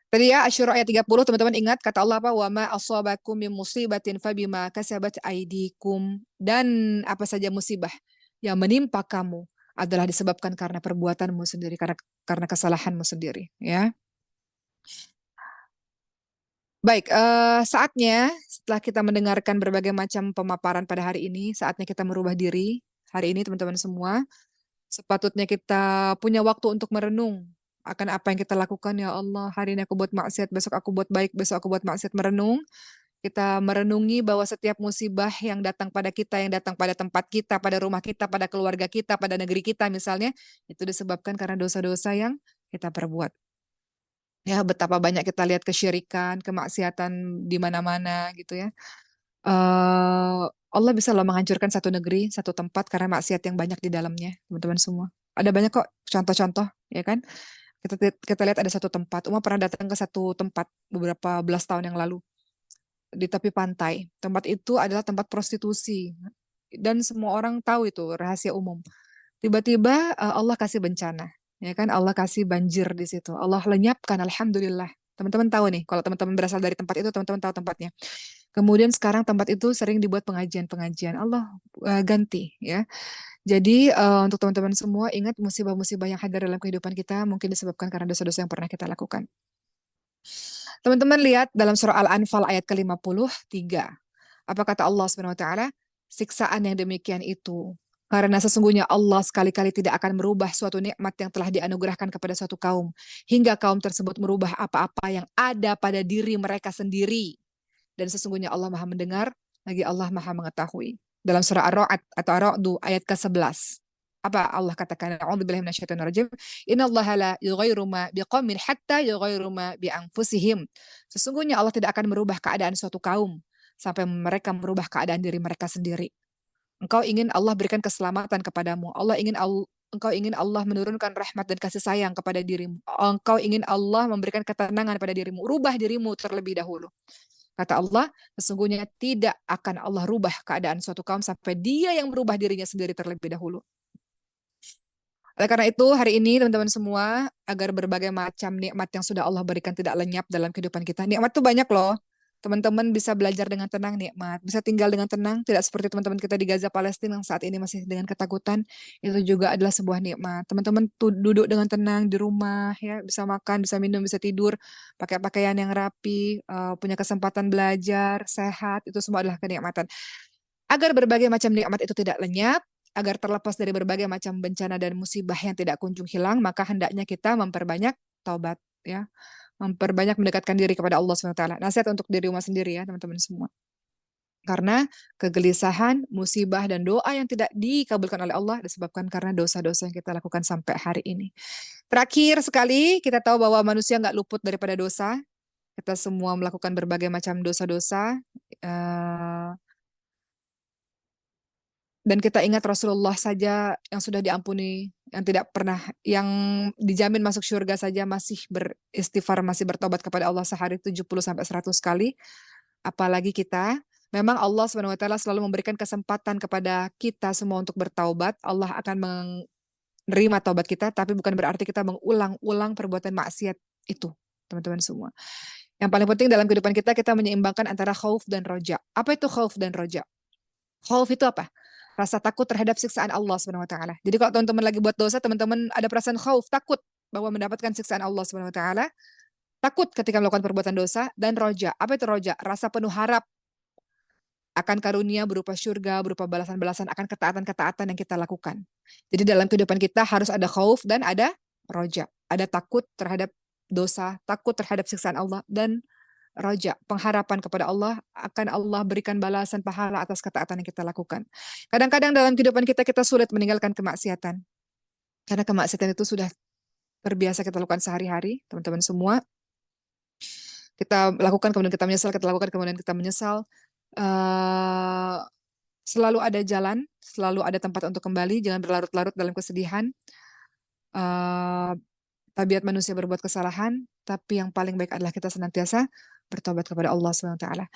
Tadi ya Asy-Syura ayat 30, teman-teman ingat kata Allah apa? Wa ma asabakum min musibatin fabima kasabat aydikum. Dan apa saja musibah yang menimpa kamu adalah disebabkan karena perbuatanmu sendiri, karena kesalahanmu sendiri, ya. Baik, saatnya setelah kita mendengarkan berbagai macam pemaparan pada hari ini, saatnya kita merubah diri. Hari ini teman-teman semua, sepatutnya kita punya waktu untuk merenung akan apa yang kita lakukan. Ya Allah, hari ini aku buat maksiat, besok aku buat baik, besok aku buat maksiat. Merenung, kita merenungi bahwa setiap musibah yang datang pada kita, yang datang pada tempat kita, pada rumah kita, pada keluarga kita, pada negeri kita misalnya, itu disebabkan karena dosa-dosa yang kita perbuat. Ya, betapa banyak kita lihat kesyirikan, kemaksiatan di mana-mana gitu ya. Allah bisa loh menghancurkan satu negeri, satu tempat karena maksiat yang banyak di dalamnya, teman-teman semua. Ada banyak kok contoh-contoh, ya kan? Kita lihat ada satu tempat. Uma pernah datang ke satu tempat beberapa belas tahun yang lalu di tepi pantai. Tempat itu adalah tempat prostitusi dan semua orang tahu itu rahasia umum. Tiba-tiba Allah kasih bencana, ya kan? Allah kasih banjir di situ. Allah lenyapkan, alhamdulillah. Teman-teman tahu nih, kalau teman-teman berasal dari tempat itu, teman-teman tahu tempatnya. Kemudian sekarang tempat itu sering dibuat pengajian-pengajian. Allah ganti, ya. Jadi untuk teman-teman semua ingat musibah-musibah yang hadir dalam kehidupan kita mungkin disebabkan karena dosa-dosa yang pernah kita lakukan. Teman-teman lihat dalam surah Al-Anfal ayat ke-53. Apa kata Allah Subhanahu wa taala? Siksaan yang demikian itu karena sesungguhnya Allah sekali-kali tidak akan merubah suatu nikmat yang telah dianugerahkan kepada suatu kaum hingga kaum tersebut merubah apa-apa yang ada pada diri mereka sendiri. Dan sesungguhnya Allah Maha mendengar, lagi Allah Maha mengetahui. Dalam surah Ar-Ra'd atau Ar-Ra'du ayat ke-11. Apa Allah katakan? A'udzubillahi minasyaitonir rajim. Innallaha la yughayyiru ma biqaumin hatta yughayyiru ma bi anfusihim. Sesungguhnya Allah tidak akan merubah keadaan suatu kaum sampai mereka merubah keadaan diri mereka sendiri. Engkau ingin Allah berikan keselamatan kepadamu. Engkau ingin Allah menurunkan rahmat dan kasih sayang kepada dirimu. Engkau ingin Allah memberikan ketenangan pada dirimu. Rubah dirimu terlebih dahulu. Kata Allah, sesungguhnya tidak akan Allah rubah keadaan suatu kaum sampai dia yang merubah dirinya sendiri terlebih dahulu. Oleh karena itu, hari ini teman-teman semua, agar berbagai macam nikmat yang sudah Allah berikan tidak lenyap dalam kehidupan kita. Nikmat tuh banyak loh. Teman-teman bisa belajar dengan tenang nikmat, bisa tinggal dengan tenang, tidak seperti teman-teman kita di Gaza, Palestina yang saat ini masih dengan ketakutan. Itu juga adalah sebuah nikmat. Teman-teman duduk dengan tenang di rumah, ya, bisa makan, bisa minum, bisa tidur, pakai pakaian yang rapi, punya kesempatan belajar, sehat, itu semua adalah kenikmatan. Agar berbagai macam nikmat itu tidak lenyap, agar terlepas dari berbagai macam bencana dan musibah yang tidak kunjung hilang, maka hendaknya kita memperbanyak taubat, ya, memperbanyak mendekatkan diri kepada Allah SWT. Nasihat untuk diri rumah sendiri ya teman-teman semua. Karena kegelisahan, musibah, dan doa yang tidak dikabulkan oleh Allah disebabkan karena dosa-dosa yang kita lakukan sampai hari ini. Terakhir sekali, kita tahu bahwa manusia nggak luput daripada dosa. Kita semua melakukan berbagai macam dosa-dosa. Dan kita ingat Rasulullah saja yang sudah diampuni, yang dijamin masuk surga saja masih beristighfar, masih bertobat kepada Allah sehari 70-100 kali. Apalagi kita, memang Allah Subhanahu wa taala selalu memberikan kesempatan kepada kita semua untuk bertaubat. Allah akan menerima taubat kita, tapi bukan berarti kita mengulang-ulang perbuatan maksiat itu, teman-teman semua. Yang paling penting dalam kehidupan kita, kita menyeimbangkan antara khauf dan roja. Apa itu khauf dan roja? Khauf itu apa? Rasa takut terhadap siksaan Allah Subhanahu wa taala. Jadi kalau teman-teman lagi buat dosa, teman-teman ada perasaan khauf, takut bahwa mendapatkan siksaan Allah Subhanahu wa taala. Takut ketika melakukan perbuatan dosa. Dan roja. Apa itu roja? Rasa penuh harap akan karunia berupa syurga, berupa balasan-balasan akan ketaatan-ketaatan yang kita lakukan. Jadi dalam kehidupan kita harus ada khauf dan ada roja. Ada takut terhadap dosa, takut terhadap siksaan Allah, dan roja, pengharapan kepada Allah akan Allah berikan balasan pahala atas ketaatan yang kita lakukan. Kadang-kadang dalam kehidupan kita sulit meninggalkan kemaksiatan. Karena kemaksiatan itu sudah terbiasa kita lakukan sehari-hari, teman-teman semua. Kita lakukan, kemudian kita menyesal, kita lakukan, kemudian kita menyesal. Eh, Selalu ada jalan, selalu ada tempat untuk kembali, jangan berlarut-larut dalam kesedihan. Eh, Tabiat manusia berbuat kesalahan, tapi yang paling baik adalah kita senantiasa bertobat kepada Allah SWT.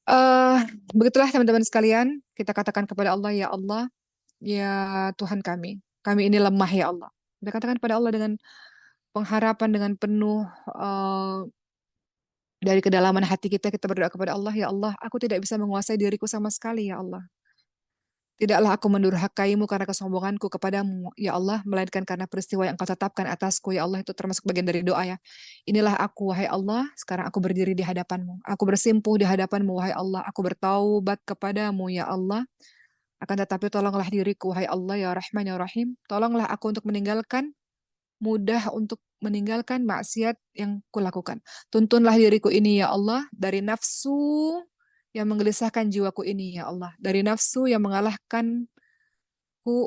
Eh, Begitulah teman-teman sekalian, kita katakan kepada Allah, ya Allah, ya Tuhan kami ini lemah ya Allah. Kita katakan kepada Allah dengan pengharapan, dengan penuh dari kedalaman hati kita berdoa kepada Allah, ya Allah, aku tidak bisa menguasai diriku sama sekali ya Allah. Tidaklah aku mendurhakaimu karena kesombonganku kepadamu, ya Allah, melainkan karena peristiwa yang Engkau tetapkan atasku, ya Allah, itu termasuk bagian dari doa ya. Inilah aku, wahai Allah, sekarang aku berdiri di hadapanmu. Aku bersimpuh di hadapanmu, wahai Allah. Aku bertaubat kepadamu, ya Allah. Akan tetapi tolonglah diriku, wahai Allah, ya Rahman, ya Rahim. Tolonglah aku untuk mudah untuk meninggalkan maksiat yang kulakukan. Tuntunlah diriku ini, ya Allah, dari nafsu yang menggelisahkan jiwaku ini, ya Allah. Dari nafsu yang mengalahkanku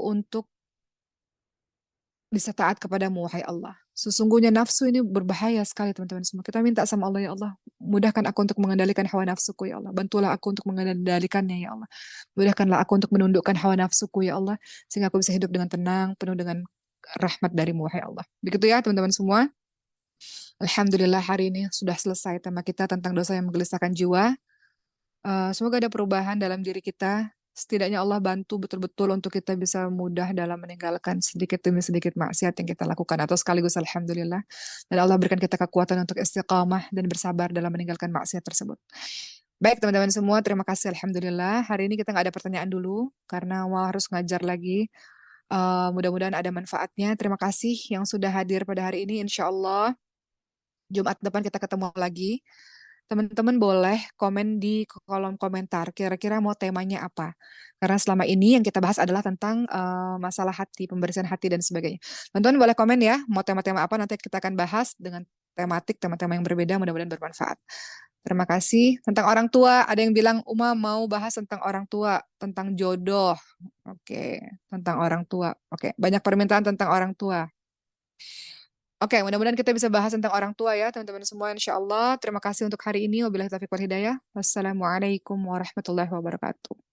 untuk bisa taat kepadamu, wahai Allah. Sesungguhnya nafsu ini berbahaya sekali, teman-teman semua. Kita minta sama Allah, ya Allah, mudahkan aku untuk mengendalikan hawa nafsuku, ya Allah. Bantulah aku untuk mengendalikannya, ya Allah. Mudahkanlah aku untuk menundukkan hawa nafsuku, ya Allah. Sehingga aku bisa hidup dengan tenang, penuh dengan rahmat darimu, wahai Allah. Begitu ya, teman-teman semua. Alhamdulillah hari ini sudah selesai tema kita tentang dosa yang menggelisahkan jiwa. Semoga ada perubahan dalam diri kita. Setidaknya Allah bantu betul-betul untuk kita bisa mudah dalam meninggalkan sedikit demi sedikit maksiat yang kita lakukan. Atau sekaligus Alhamdulillah. Dan Allah berikan kita kekuatan untuk istiqamah dan bersabar dalam meninggalkan maksiat tersebut. Baik teman-teman semua, terima kasih Alhamdulillah. Hari ini kita nggak ada pertanyaan dulu, karena harus ngajar lagi. Mudah-mudahan ada manfaatnya. Terima kasih yang sudah hadir pada hari ini. Insya Allah Jumat depan kita ketemu lagi. Teman-teman boleh komen di kolom komentar, kira-kira mau temanya apa. Karena selama ini yang kita bahas adalah tentang masalah hati, pembersihan hati dan sebagainya. Teman-teman boleh komen ya, mau tema-tema apa, nanti kita akan bahas dengan tema-tema yang berbeda, mudah-mudahan bermanfaat. Terima kasih. Tentang orang tua, ada yang bilang, Uma mau bahas tentang orang tua, tentang jodoh. Oke, tentang orang tua. Oke, banyak permintaan tentang orang tua. Oke, mudah-mudahan kita bisa bahas tentang orang tua ya, teman-teman semua, insya Allah. Terima kasih untuk hari ini. Wabillahi taufiq wal hidayah. Wassalamualaikum warahmatullahi wabarakatuh.